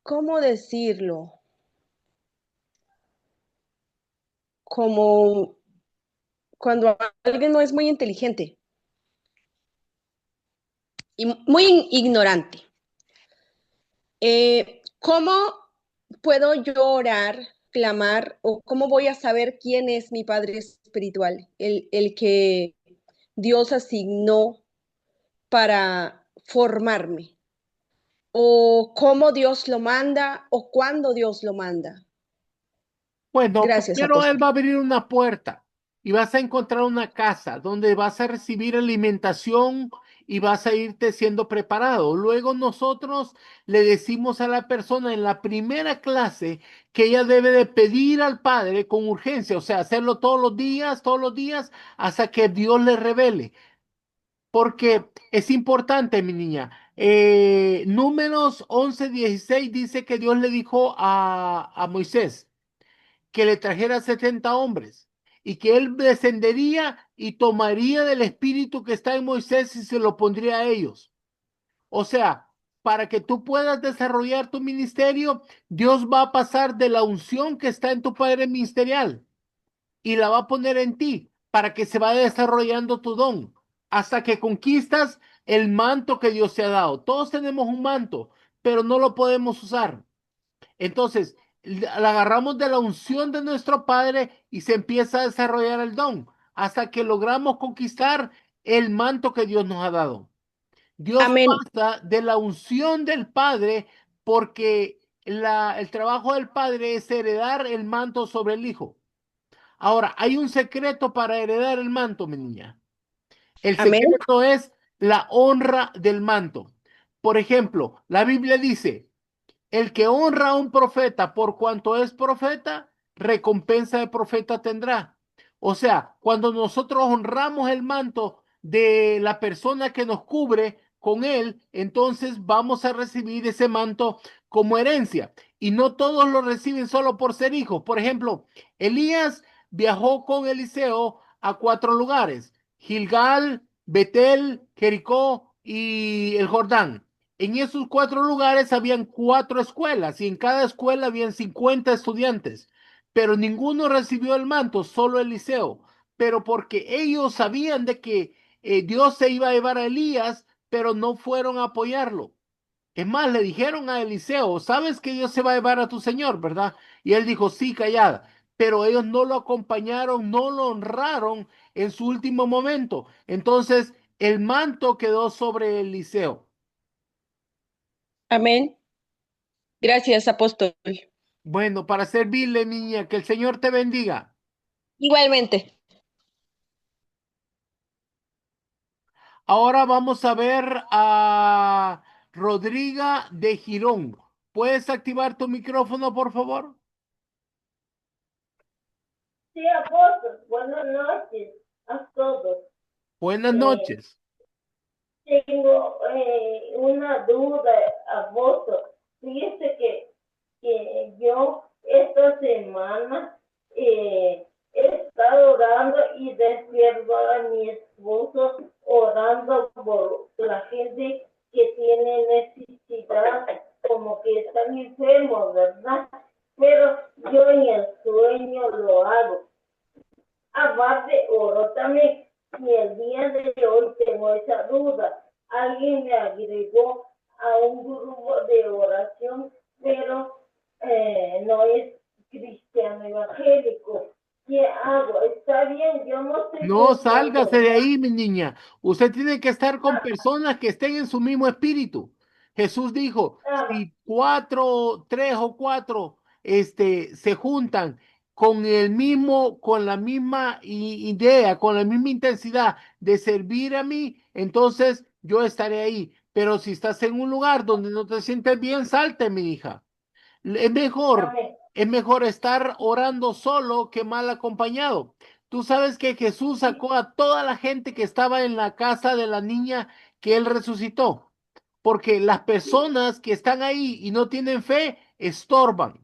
¿cómo decirlo? Como cuando alguien no es muy inteligente y muy ignorante. ¿Cómo puedo yo orar, clamar, o cómo voy a saber quién es mi Padre espiritual, el que Dios asignó para formarme? ¿O cómo Dios lo manda o cuándo Dios lo manda? Bueno, Gracias, primero Él apóstol. va a abrir una puerta y vas a encontrar una casa donde vas a recibir alimentación y vas a irte siendo preparado. Luego nosotros le decimos a la persona en la primera clase que ella debe de pedir al Padre con urgencia, o sea, hacerlo todos los días, hasta que Dios le revele. Porque es importante, mi niña. Números 11:16 dice que Dios le dijo a Moisés que le trajera 70 hombres y que él descendería y tomaría del espíritu que está en Moisés y se lo pondría a ellos. O sea, para que tú puedas desarrollar tu ministerio, Dios va a pasar de la unción que está en tu padre ministerial y la va a poner en ti para que se vaya desarrollando tu don hasta que conquistas el manto que Dios te ha dado. Todos tenemos un manto, pero no lo podemos usar. Entonces, la agarramos de la unción de nuestro Padre y se empieza a desarrollar el don hasta que logramos conquistar el manto que Dios nos ha dado. Dios Amén. pasa de la unción del Padre porque el trabajo del Padre es heredar el manto sobre el Hijo. Ahora, hay un secreto para heredar el manto, mi niña. El Amén. secreto es la honra del manto. Por ejemplo, la Biblia dice, el que honra a un profeta por cuanto es profeta, recompensa de profeta tendrá. O sea, cuando nosotros honramos el manto de la persona que nos cubre con él, entonces vamos a recibir ese manto como herencia. Y no todos lo reciben solo por ser hijos. Por ejemplo, Elías viajó con Eliseo a 4 lugares: Gilgal, Betel, Jericó y el Jordán. En esos 4 lugares habían 4 escuelas y en cada escuela habían 50 estudiantes, pero ninguno recibió el manto, solo Eliseo. Pero porque ellos sabían de que Dios se iba a llevar a Elías, pero no fueron a apoyarlo. Es más, le dijeron a Eliseo, sabes que Dios se va a llevar a tu señor, ¿verdad? Y él dijo, sí, callada. Pero ellos no lo acompañaron, no lo honraron en su último momento. Entonces, el manto quedó sobre Eliseo. Amén. Gracias, apóstol. Bueno, para servirle, niña, que el Señor te bendiga. Igualmente. Ahora vamos a ver a Rodriga de Girón. ¿Puedes activar tu micrófono, por favor? Sí, apóstol, buenas noches a todos. Buenas Eh, noches. Tengo una duda, apóstol. Fíjese que yo esta semana he estado orando y despierto a mi esposo orando por la gente que tiene necesidad, como que están enfermos, ¿verdad? Pero yo en el sueño lo hago. Aparte, oro también. Y el día de hoy tengo esa duda. Alguien me agregó a un grupo de oración, pero no es cristiano evangélico. ¿Qué hago? Está bien, yo no estoy No juzgando sálgase de nada. ahí, mi niña. Usted tiene que estar con personas que estén en su mismo espíritu. Jesús dijo, si cuatro, tres o cuatro, se juntan con el mismo, con la misma idea, con la misma intensidad de servir a mí, entonces yo estaré ahí. Pero si estás en un lugar donde no te sientes bien, salte, mi hija. Es mejor, Amén. es mejor estar orando solo que mal acompañado. Tú sabes que Jesús sacó a toda la gente que estaba en la casa de la niña que él resucitó, porque las personas que están ahí y no tienen fe estorban.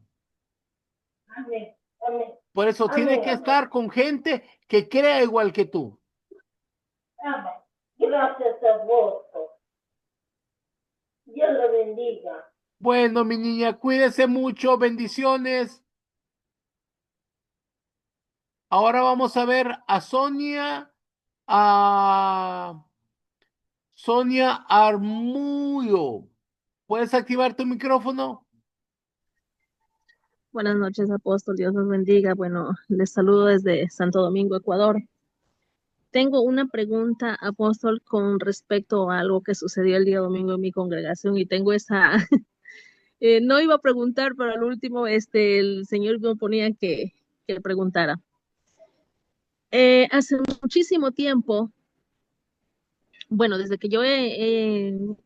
Amén. Amén. Por eso tienes Amén, que amén. estar con gente que crea igual que tú. Amén. Gracias a vos. Dios lo bendiga. Bueno, mi niña, cuídese mucho, bendiciones. Ahora vamos a ver a Sonia Armuyo. ¿Puedes activar tu micrófono? Buenas noches, apóstol. Dios los bendiga. Bueno, les saludo desde Santo Domingo, Ecuador. Tengo una pregunta, apóstol, con respecto a algo que sucedió el día domingo en mi congregación y tengo esa, no iba a preguntar, pero al último, el Señor me ponía que preguntara. Hace muchísimo tiempo, bueno, desde que yo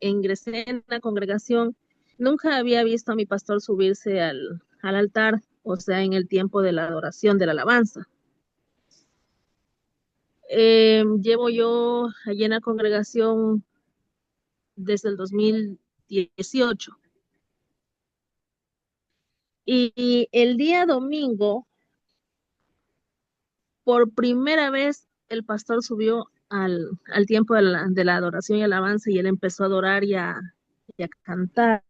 ingresé en la congregación, nunca había visto a mi pastor subirse al altar, o sea, en el tiempo de la adoración, de la alabanza. Llevo yo allí en la congregación desde el 2018. Y el día domingo, por primera vez, el pastor subió al tiempo de la adoración y alabanza y él empezó a adorar y a cantar.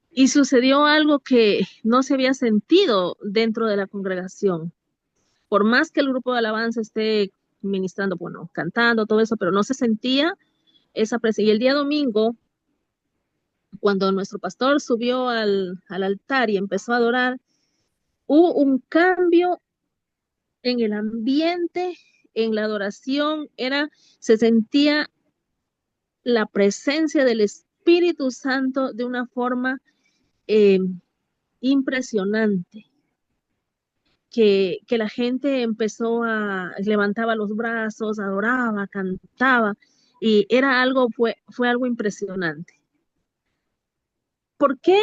Y sucedió algo que no se había sentido dentro de la congregación. Por más que el grupo de alabanza esté ministrando, bueno, cantando, todo eso, pero no se sentía esa presencia. Y el día domingo, cuando nuestro pastor subió al altar y empezó a adorar, hubo un cambio en el ambiente, en la adoración, se sentía la presencia del Espíritu Santo de una forma eh, impresionante, que la gente levantaba los brazos, adoraba, cantaba, y fue algo impresionante. ¿Por qué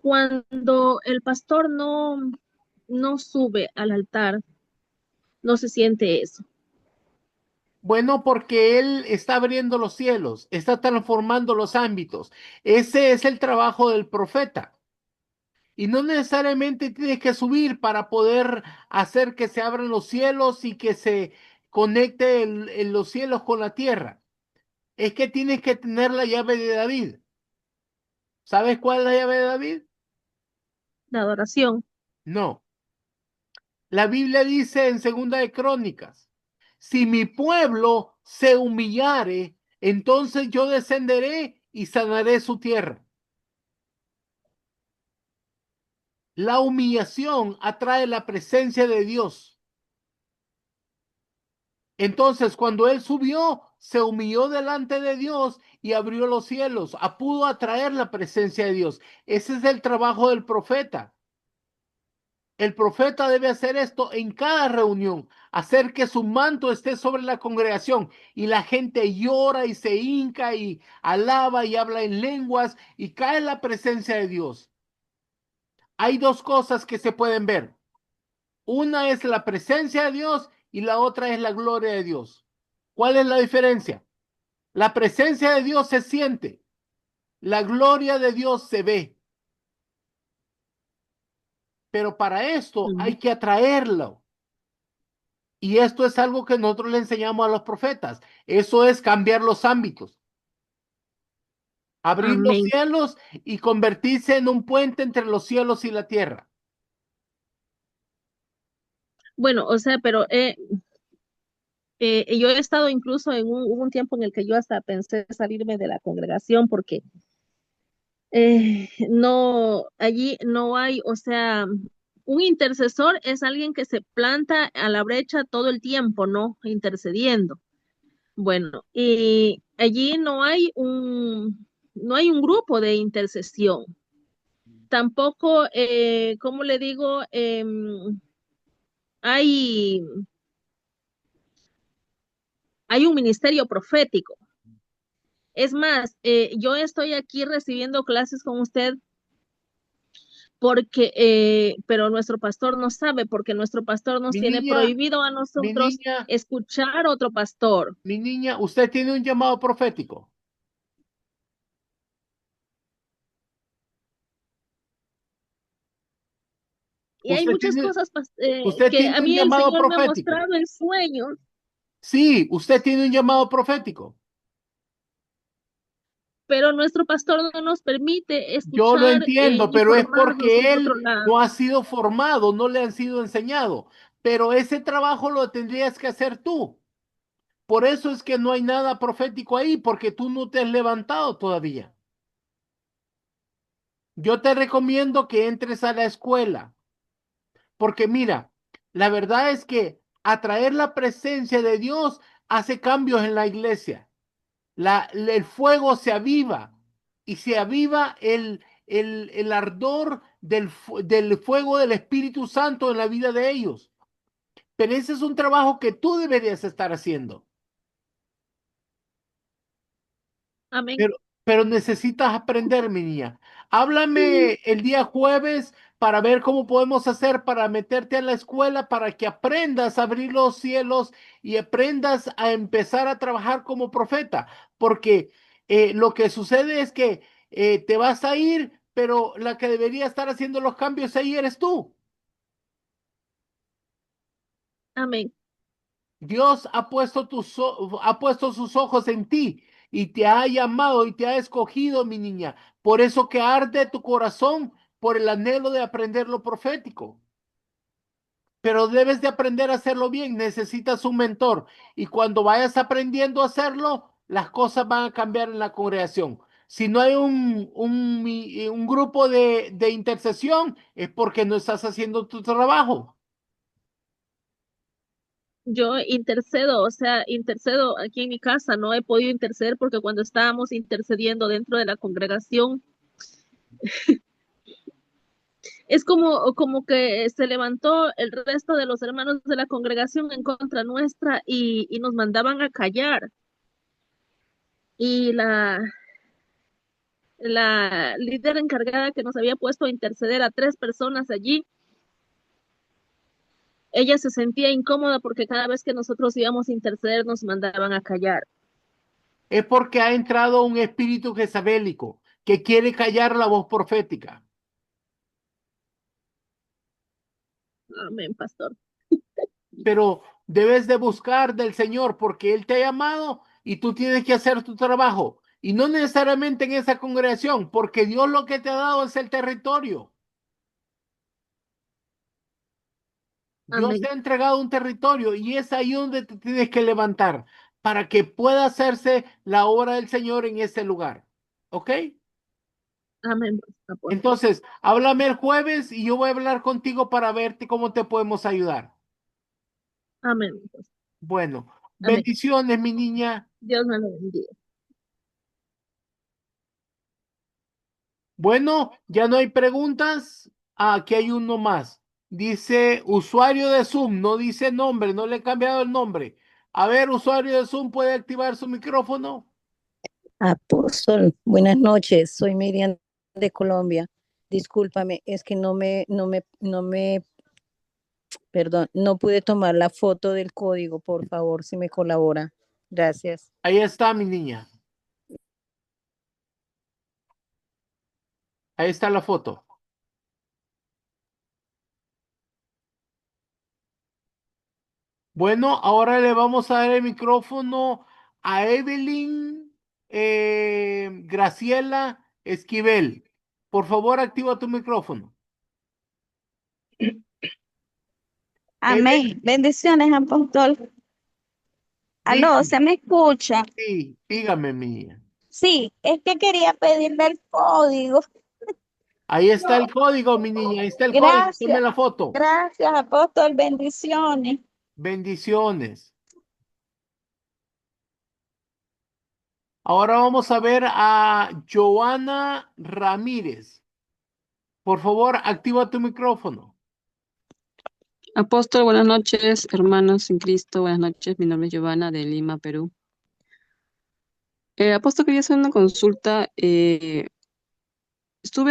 cuando el pastor no sube al altar, no se siente eso? Bueno, porque Él está abriendo los cielos, está transformando los ámbitos. Ese es el trabajo del profeta. Y no necesariamente tienes que subir para poder hacer que se abran los cielos y que se conecte los cielos con la tierra. Es que tienes que tener la llave de David. ¿Sabes cuál es la llave de David? La adoración. No. La Biblia dice en Segunda de Crónicas, si mi pueblo se humillare, entonces yo descenderé y sanaré su tierra. La humillación atrae la presencia de Dios. Entonces, cuando él subió, se humilló delante de Dios y abrió los cielos. Pudo atraer la presencia de Dios. Ese es el trabajo del profeta. El profeta debe hacer esto en cada reunión, hacer que su manto esté sobre la congregación y la gente llora y se hinca y alaba y habla en lenguas y cae la presencia de Dios. Hay dos cosas que se pueden ver. Una es la presencia de Dios y la otra es la gloria de Dios. ¿Cuál es la diferencia? La presencia de Dios se siente, la gloria de Dios se ve, pero para esto hay que atraerlo. Y esto es algo que nosotros le enseñamos a los profetas. Eso es cambiar los ámbitos, abrir los Amén. cielos y convertirse en un puente entre los cielos y la tierra. Bueno, o sea, pero yo he estado incluso hubo un tiempo en el que yo hasta pensé salirme de la congregación porque no, allí no hay, o sea, un intercesor es alguien que se planta a la brecha todo el tiempo, ¿no? Intercediendo. Bueno, y allí no hay un grupo de intercesión. Tampoco, ¿cómo le digo? Hay, hay un ministerio profético. Es más, yo estoy aquí recibiendo clases con usted pero nuestro pastor no sabe, porque nuestro pastor nos Mi tiene niña, prohibido a mi nosotros niña, escuchar otro pastor. mi niña, usted tiene un llamado profético. Y hay muchas cosas usted que tiene a un mí el llamado Señor me ha profético. mostrado en sueños, Sí, usted tiene un llamado profético. pero nuestro pastor no nos permite Yo lo escuchar entiendo, ni pero es formarnos porque en otro él no lado. ha sido formado, no le han sido enseñado. Pero ese trabajo lo tendrías que hacer tú. Por eso es que no hay nada profético ahí, porque tú no te has levantado todavía. Yo te recomiendo que entres a la escuela, porque mira, la verdad es que atraer la presencia de Dios hace cambios en la iglesia. El fuego se aviva y se aviva el ardor del fuego del Espíritu Santo en la vida de ellos. Pero ese es un trabajo que tú deberías estar haciendo. Amén. Pero necesitas aprender, mi niña. Háblame el día jueves para ver cómo podemos hacer para meterte a la escuela, para que aprendas a abrir los cielos y aprendas a empezar a trabajar como profeta. Porque lo que sucede es que te vas a ir, pero la que debería estar haciendo los cambios ahí eres tú. Amén. Dios ha puesto sus ojos en ti y te ha llamado y te ha escogido, mi niña. Por eso que arde tu corazón por el anhelo de aprender lo profético. Pero debes de aprender a hacerlo bien. Necesitas un mentor. Y cuando vayas aprendiendo a hacerlo, las cosas van a cambiar en la congregación. Si no hay un grupo de intercesión, es porque no estás haciendo tu trabajo. Yo intercedo, o sea, intercedo aquí en mi casa. No he podido interceder porque cuando estábamos intercediendo dentro de la congregación, es como que se levantó el resto de los hermanos de la congregación en contra nuestra y nos mandaban a callar. Y la líder encargada que nos había puesto a interceder a 3 personas allí, ella se sentía incómoda porque cada vez que nosotros íbamos a interceder nos mandaban a callar. Es porque ha entrado un espíritu jezabélico que quiere callar la voz profética. Amén, pastor. Pero debes de buscar del Señor porque Él te ha llamado y tú tienes que hacer tu trabajo. Y no necesariamente en esa congregación, porque Dios lo que te ha dado es el territorio. Dios te Amén, ha entregado un territorio y es ahí donde te tienes que levantar para que pueda hacerse la obra del Señor en ese lugar. ¿Ok? amén, apóstol. Entonces, háblame el jueves y yo voy a hablar contigo para verte cómo te podemos ayudar. Amén, apóstol. Bueno, Amén. bendiciones, mi niña. Dios me lo bendiga. Bueno, ya no hay preguntas. Aquí hay uno más. Dice usuario de Zoom, no dice nombre, no le he cambiado el nombre. A ver, usuario de Zoom, ¿puede activar su micrófono? Apóstol, buenas noches. Soy Miriam de Colombia. Discúlpame, es que perdón, no pude tomar la foto del código, por favor, si me colabora. Gracias. Ahí está, mi niña. Ahí está la foto. Bueno, ahora le vamos a dar el micrófono a Evelyn Graciela Esquivel. Por favor, activa tu micrófono. Amén. Bendiciones, apóstol. Aló, Dígame, ¿se me escucha? sí, dígame, mi niña. Sí, es que quería pedirle el código. Ahí está el código, mi niña. Ahí está el código. Tome Gracias, la foto. gracias, apóstol. Bendiciones. Bendiciones. Ahora vamos a ver a Joana Ramírez. Por favor, activa tu micrófono. Apóstol, buenas noches, hermanos en Cristo, buenas noches. Mi nombre es Giovanna de Lima, Perú. Apóstol, quería hacer una consulta. Estuve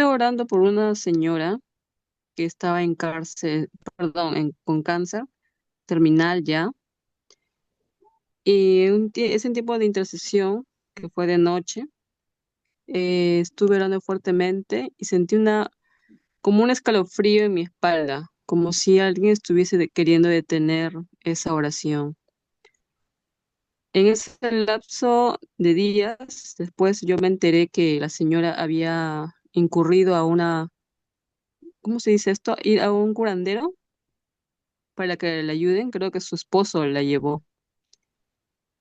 orando por una señora que estaba en cárcel, perdón, con cáncer terminal ya. Y ese tiempo de intercesión, que fue de noche, estuve orando fuertemente y sentí como un escalofrío en mi espalda. como si alguien estuviese queriendo detener esa oración. En ese lapso de días, después yo me enteré que la señora había incurrido a una, ¿cómo se dice esto? Ir a un curandero para que le ayuden. Creo que su esposo la llevó.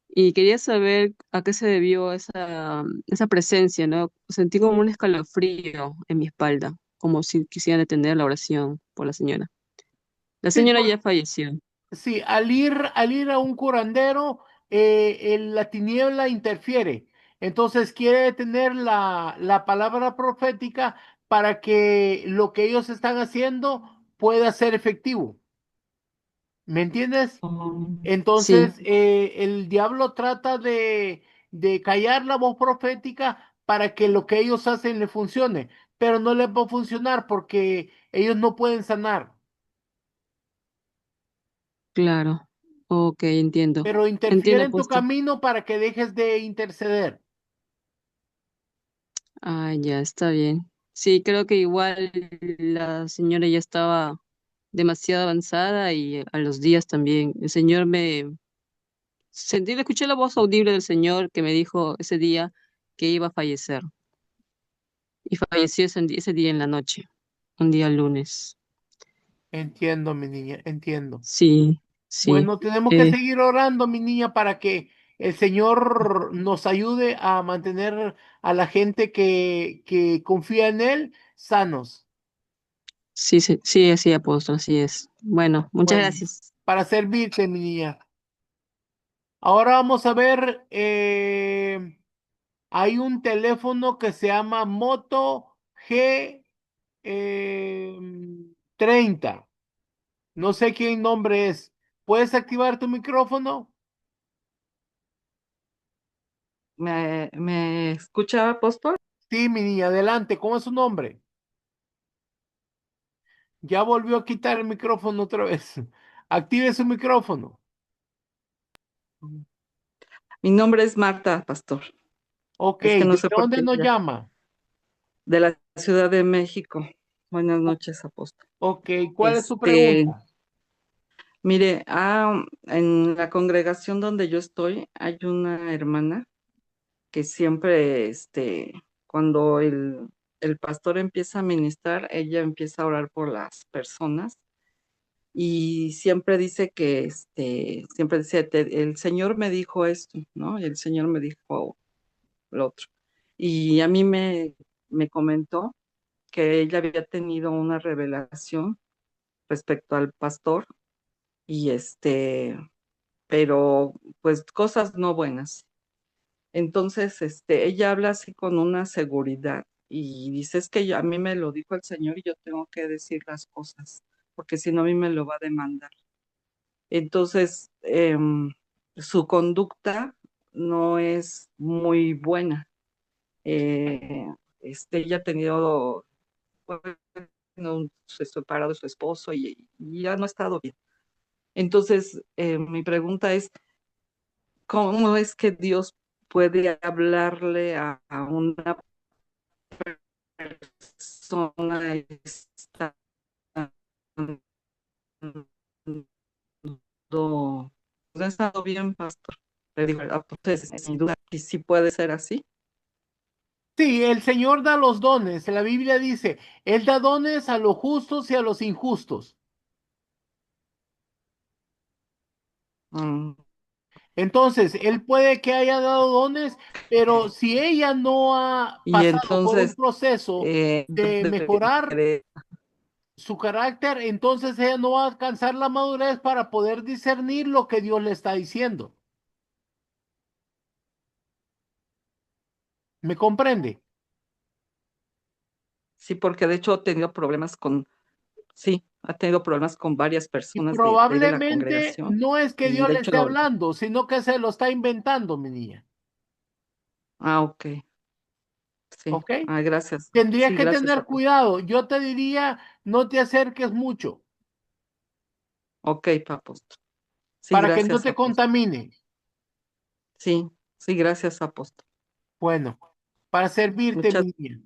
Y quería saber a qué se debió esa presencia, ¿no? Sentí como un escalofrío en mi espalda, como si quisieran detener la oración por la señora. La Sí, señora ya falleció. sí, al ir a un curandero, la tiniebla interfiere. Entonces quiere detener la palabra profética para que lo que ellos están haciendo pueda ser efectivo. ¿Me entiendes? Oh, sí, Entonces, el diablo trata de callar la voz profética para que lo que ellos hacen le funcione, pero no les va a funcionar porque ellos no pueden sanar, claro. Ok, entiendo. pero interfiere Entiendo, en tu apóstol. camino para que dejes de interceder. Ah, ya, está bien. Sí, creo que igual la señora ya estaba demasiado avanzada y a los días también. El Señor escuché la voz audible del Señor que me dijo ese día que iba a fallecer. Y falleció ese día en la noche, un día lunes. Entiendo, mi niña, entiendo. Sí, sí. Bueno, tenemos que Eh, seguir orando, mi niña, para que el Señor nos ayude a mantener a la gente que confía en Él sanos. sí, sí, sí, sí, apóstol, así es. Bueno, muchas Bueno, gracias. para servirte, mi niña. Ahora vamos a ver, hay un teléfono que se llama Moto G 30. No sé quién nombre es. ¿Puedes activar tu micrófono? ¿Me escucha, apóstol? Sí, mi niña, adelante. ¿Cómo es su nombre? Ya volvió a quitar el micrófono otra vez. Active su micrófono. Mi nombre es Marta, pastor. Ok, Es que no ¿de sé por dónde qué nos ya. llama? De la Ciudad de México. Buenas noches, apóstol. Ok, ¿cuál es su Este, pregunta? mire, en la congregación donde yo estoy hay una hermana que siempre, cuando el pastor empieza a ministrar, ella empieza a orar por las personas y siempre dice que, siempre dice, el Señor me dijo esto, ¿no? Y el Señor me dijo lo otro. Y a mí me comentó que ella había tenido una revelación respecto al pastor y pero pues cosas no buenas. Entonces, ella habla así con una seguridad y dice, es que a mí me lo dijo el Señor y yo tengo que decir las cosas, porque si no a mí me lo va a demandar. Entonces, su conducta no es muy buena. Eh, ella ha tenido, bueno, se separado de su esposo y ya no ha estado bien. Entonces, mi pregunta es, ¿cómo es que Dios puede hablarle a una persona no ha estado bien, pastor? Le digo, entonces, sin duda, que sí puede ser así. Sí, el Señor da los dones. La Biblia dice, Él da dones a los justos y a los injustos. Mm, Entonces, Él puede que haya dado dones, pero si ella no ha Y pasado por un entonces, proceso de mejorar debería- su carácter, entonces ella no va a alcanzar la madurez para poder discernir lo que Dios le está diciendo. ¿Me comprende? sí, porque de hecho ha tenido problemas sí, ha tenido problemas con varias Y personas de la probablemente congregación. no es que Y Dios de le esté hecho, hablando, sino que se lo está inventando, mi niña. ok, sí, ¿Ok? gracias. Tendrías Sí, que gracias, tener apóstol. cuidado. Yo te diría, no te acerques mucho Ok, apóstol. Sí, para que no gracias, te apóstol. contamine. Sí, sí, gracias, apóstol. Bueno, para servirte, Muchas mi niña.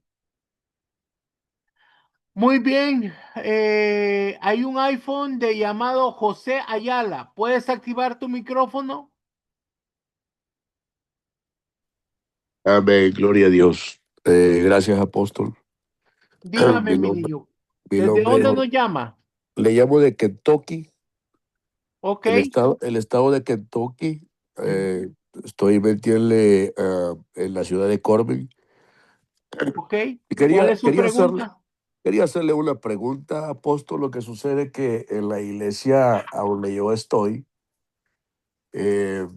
Muy bien. Hay un iPhone de llamado José Ayala. ¿Puedes activar tu micrófono? Amén, gloria a Dios. Gracias, apóstol. Dígame, Mi mi nombre, niño. mi ¿Desde nombre es, dónde nos llama? le llamo de Kentucky, Ok. el estado de Kentucky. Estoy, ¿me entiende? En la ciudad de Corbin. Ok. Y ¿Cuál quería, es su quería hacerle, pregunta? quería hacerle una pregunta, apóstol. Lo que sucede es que en la iglesia a donde yo estoy, eh,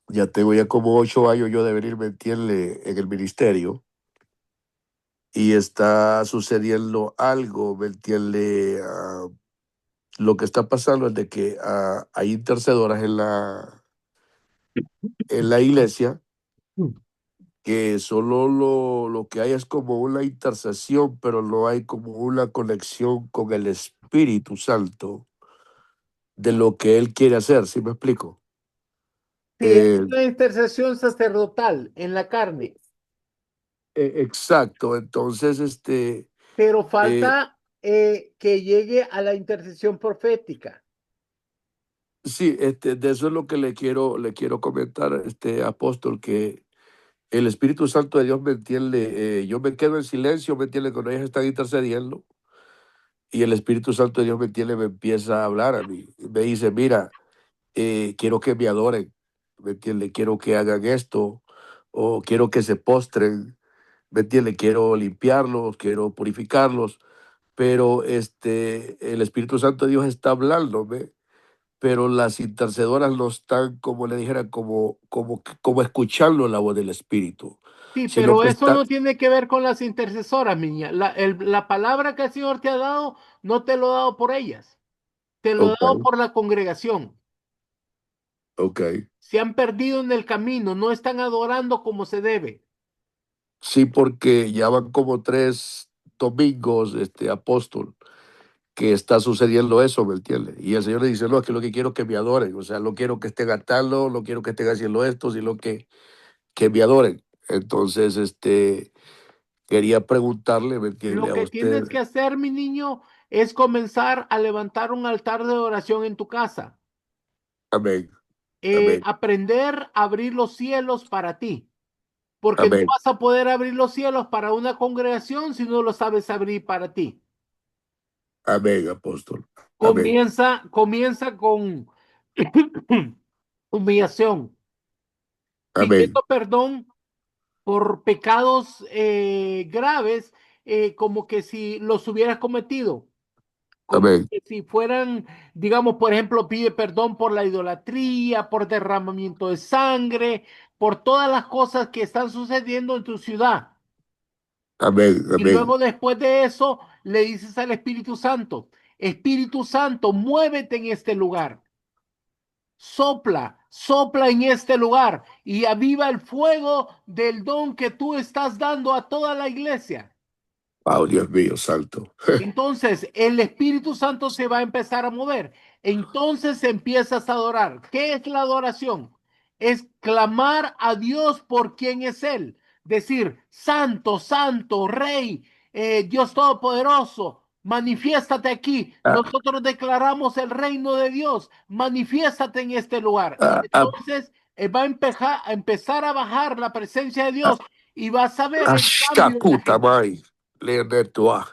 ya tengo ya como 8 años yo de venir, ¿me entiende? En el ministerio. Y está sucediendo algo, ¿me entiende? Lo que está pasando es de que hay intercedoras en la iglesia, que solo lo que hay es como una intercesión, pero no hay como una conexión con el Espíritu Santo de lo que Él quiere hacer. ¿Sí me explico? Sí, es Eh, una intercesión sacerdotal en la carne, exacto. Entonces, pero eh, falta que llegue a la intercesión profética. sí, de eso es lo que le quiero comentar, apóstol, que el Espíritu Santo de Dios me entiende. Yo me quedo en silencio, me entiende, cuando ellas están intercediendo. Y el Espíritu Santo de Dios me entiende, me empieza a hablar a mí. Me dice, mira, quiero que me adoren, ¿me entiende? Quiero que hagan esto, o quiero que se postren, ¿me entiende? Quiero limpiarlos, quiero purificarlos, pero el Espíritu Santo de Dios está hablándome, pero las intercedoras no están, como le dijera, como escuchando la voz del Espíritu, Sí, sino pero que eso está, no tiene que ver con las intercesoras, niña. La palabra que el Señor te ha dado, no te lo ha dado por ellas, te lo ha ok, dado por la congregación. ok. Se han perdido en el camino, no están adorando como se debe. Sí, porque ya van como 3 domingos, apóstol, que está sucediendo eso, ¿me entiendes? Y el Señor le dice, no, es que lo que quiero es que me adoren, o sea, no quiero que estén gastando, no quiero que estén haciendo esto, sino que me adoren. Entonces, quería preguntarle, ¿me entiende? Lo A que usted, tienes que hacer, mi niño, es comenzar a levantar un altar de oración en tu casa. amén, amén, Aprender a abrir los cielos para ti, porque no amén, vas a poder abrir los cielos para una congregación si no lo sabes abrir para ti. amén, apóstol, amén, Comienza con humillación, amén, pidiendo perdón por pecados graves, como que si los hubieras cometido, como amén, que si fueran, digamos, por ejemplo, pide perdón por la idolatría, por derramamiento de sangre, por todas las cosas que están sucediendo en tu ciudad. amén, Y amén, luego después de eso le dices al Espíritu Santo, Espíritu Santo, muévete en este lugar. Sopla, sopla en este lugar y aviva el fuego del don que tú estás dando a toda la iglesia. oh, Dios mío, santo, Entonces el Espíritu Santo se va a empezar a mover. Entonces empiezas a adorar. ¿Qué es la adoración? Es clamar a Dios por quien es Él. Decir, Santo, Santo, Rey, Dios Todopoderoso, manifiéstate aquí. ah, Nosotros declaramos el reino de Dios. Manifiéstate en este lugar. Y ah, ah, entonces va a empezar a bajar la presencia de ah, Dios y vas a ver ah, el cambio en la shakuta, gente. mai, leernetua,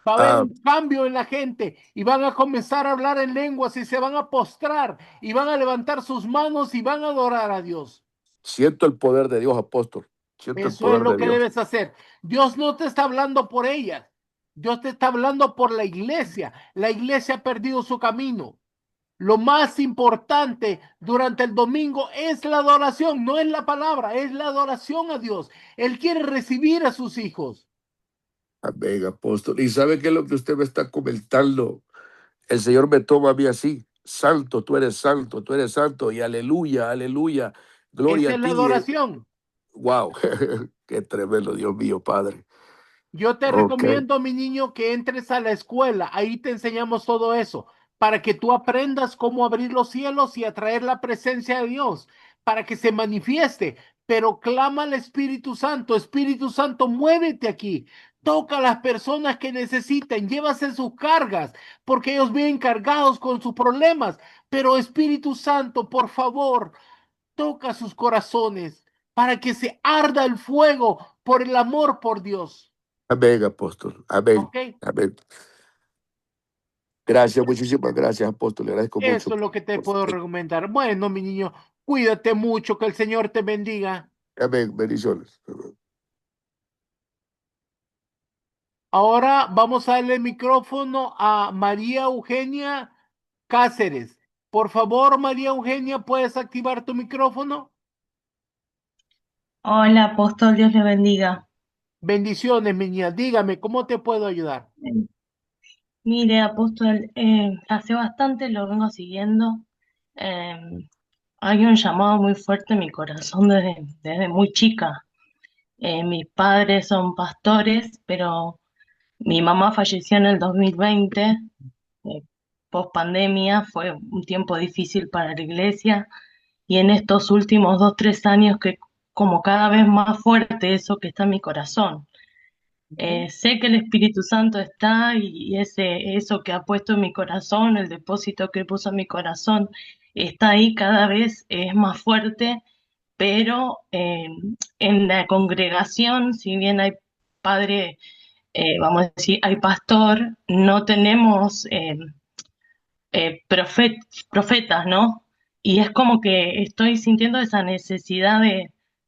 Va a haber ah, un cambio en la gente y van a comenzar a hablar en lenguas y se van a postrar y van a levantar sus manos y van a adorar a Dios. siento el poder de Dios, apóstol, siento el Eso es poder lo de que Dios. debes hacer. Dios no te está hablando por ellas. Dios te está hablando por la iglesia. La iglesia ha perdido su camino. Lo más importante durante el domingo es la adoración, no es la palabra, es la adoración a Dios. Él quiere recibir a sus hijos. Amén, apóstol. ¿Y sabe qué es lo que usted me está comentando? El Señor me toma a mí así. Santo, tú eres santo, tú eres santo. Y aleluya, aleluya. Gloria Esa es a la ti. adoración. Wow, qué tremendo, Dios mío, Padre. Yo te Ok, recomiendo, mi niño, que entres a la escuela. Ahí te enseñamos todo eso, para que tú aprendas cómo abrir los cielos y atraer la presencia de Dios, para que se manifieste. Pero clama al Espíritu Santo, Espíritu Santo, muévete aquí. Toca a las personas que necesitan, llévase sus cargas, porque ellos vienen cargados con sus problemas. Pero Espíritu Santo, por favor, toca sus corazones para que se arda el fuego por el amor por Dios. Amén, apóstol. Amén. ¿Ok? Amén. Gracias, muchísimas gracias, apóstol. Le agradezco Eso mucho es lo que te por su puedo tiempo. recomendar. Bueno, mi niño, cuídate mucho, que el Señor te bendiga. Amén. Bendiciones. Amén. Ahora vamos a darle el micrófono a María Eugenia Cáceres. Por favor, María Eugenia, ¿puedes activar tu micrófono? Hola, apóstol, Dios le bendiga. Bendiciones, mi niña. Dígame, ¿cómo te puedo ayudar? Mire, apóstol, hace bastante lo vengo siguiendo. Eh, Hay un llamado muy fuerte en mi corazón desde muy chica. Mis padres son pastores, pero mi mamá falleció en el 2020, post pandemia, fue un tiempo difícil para la iglesia y en estos últimos 2, 3 años que como cada vez más fuerte eso que está en mi corazón. Sé que el Espíritu Santo está y eso que ha puesto en mi corazón, el depósito que puso en mi corazón, está ahí cada vez, es más fuerte, pero en la congregación, si bien hay padre, vamos a decir, hay pastor, no tenemos profetas, ¿no? Y es como que estoy sintiendo esa necesidad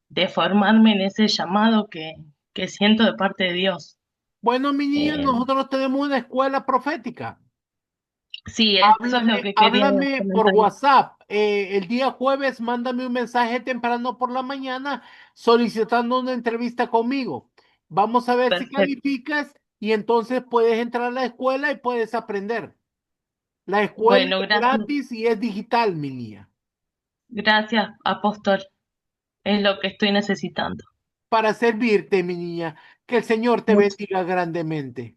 de formarme en ese llamado que siento de parte de Dios. Bueno, mi niña, Eh, nosotros tenemos una escuela profética. sí, eso es lo Háblame, que quería háblame por comentar. WhatsApp. El día jueves, mándame un mensaje temprano por la mañana solicitando una entrevista conmigo. Vamos a ver si Perfecto. calificas y entonces puedes entrar a la escuela y puedes aprender. La escuela Bueno, es gracias, gratis y es digital, mi niña, gracias, apóstol. Es lo que estoy necesitando. para servirte, mi niña. Que el Señor te Muchas bendiga grandemente.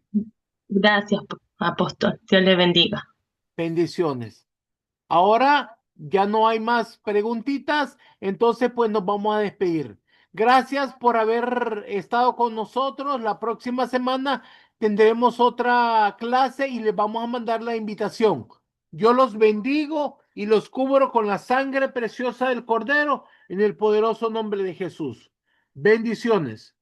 gracias, apóstol. Dios le bendiga. Bendiciones. Ahora ya no hay más preguntitas, entonces pues nos vamos a despedir. Gracias por haber estado con nosotros. La próxima semana tendremos otra clase y les vamos a mandar la invitación. Yo los bendigo y los cubro con la sangre preciosa del Cordero en el poderoso nombre de Jesús. Bendiciones.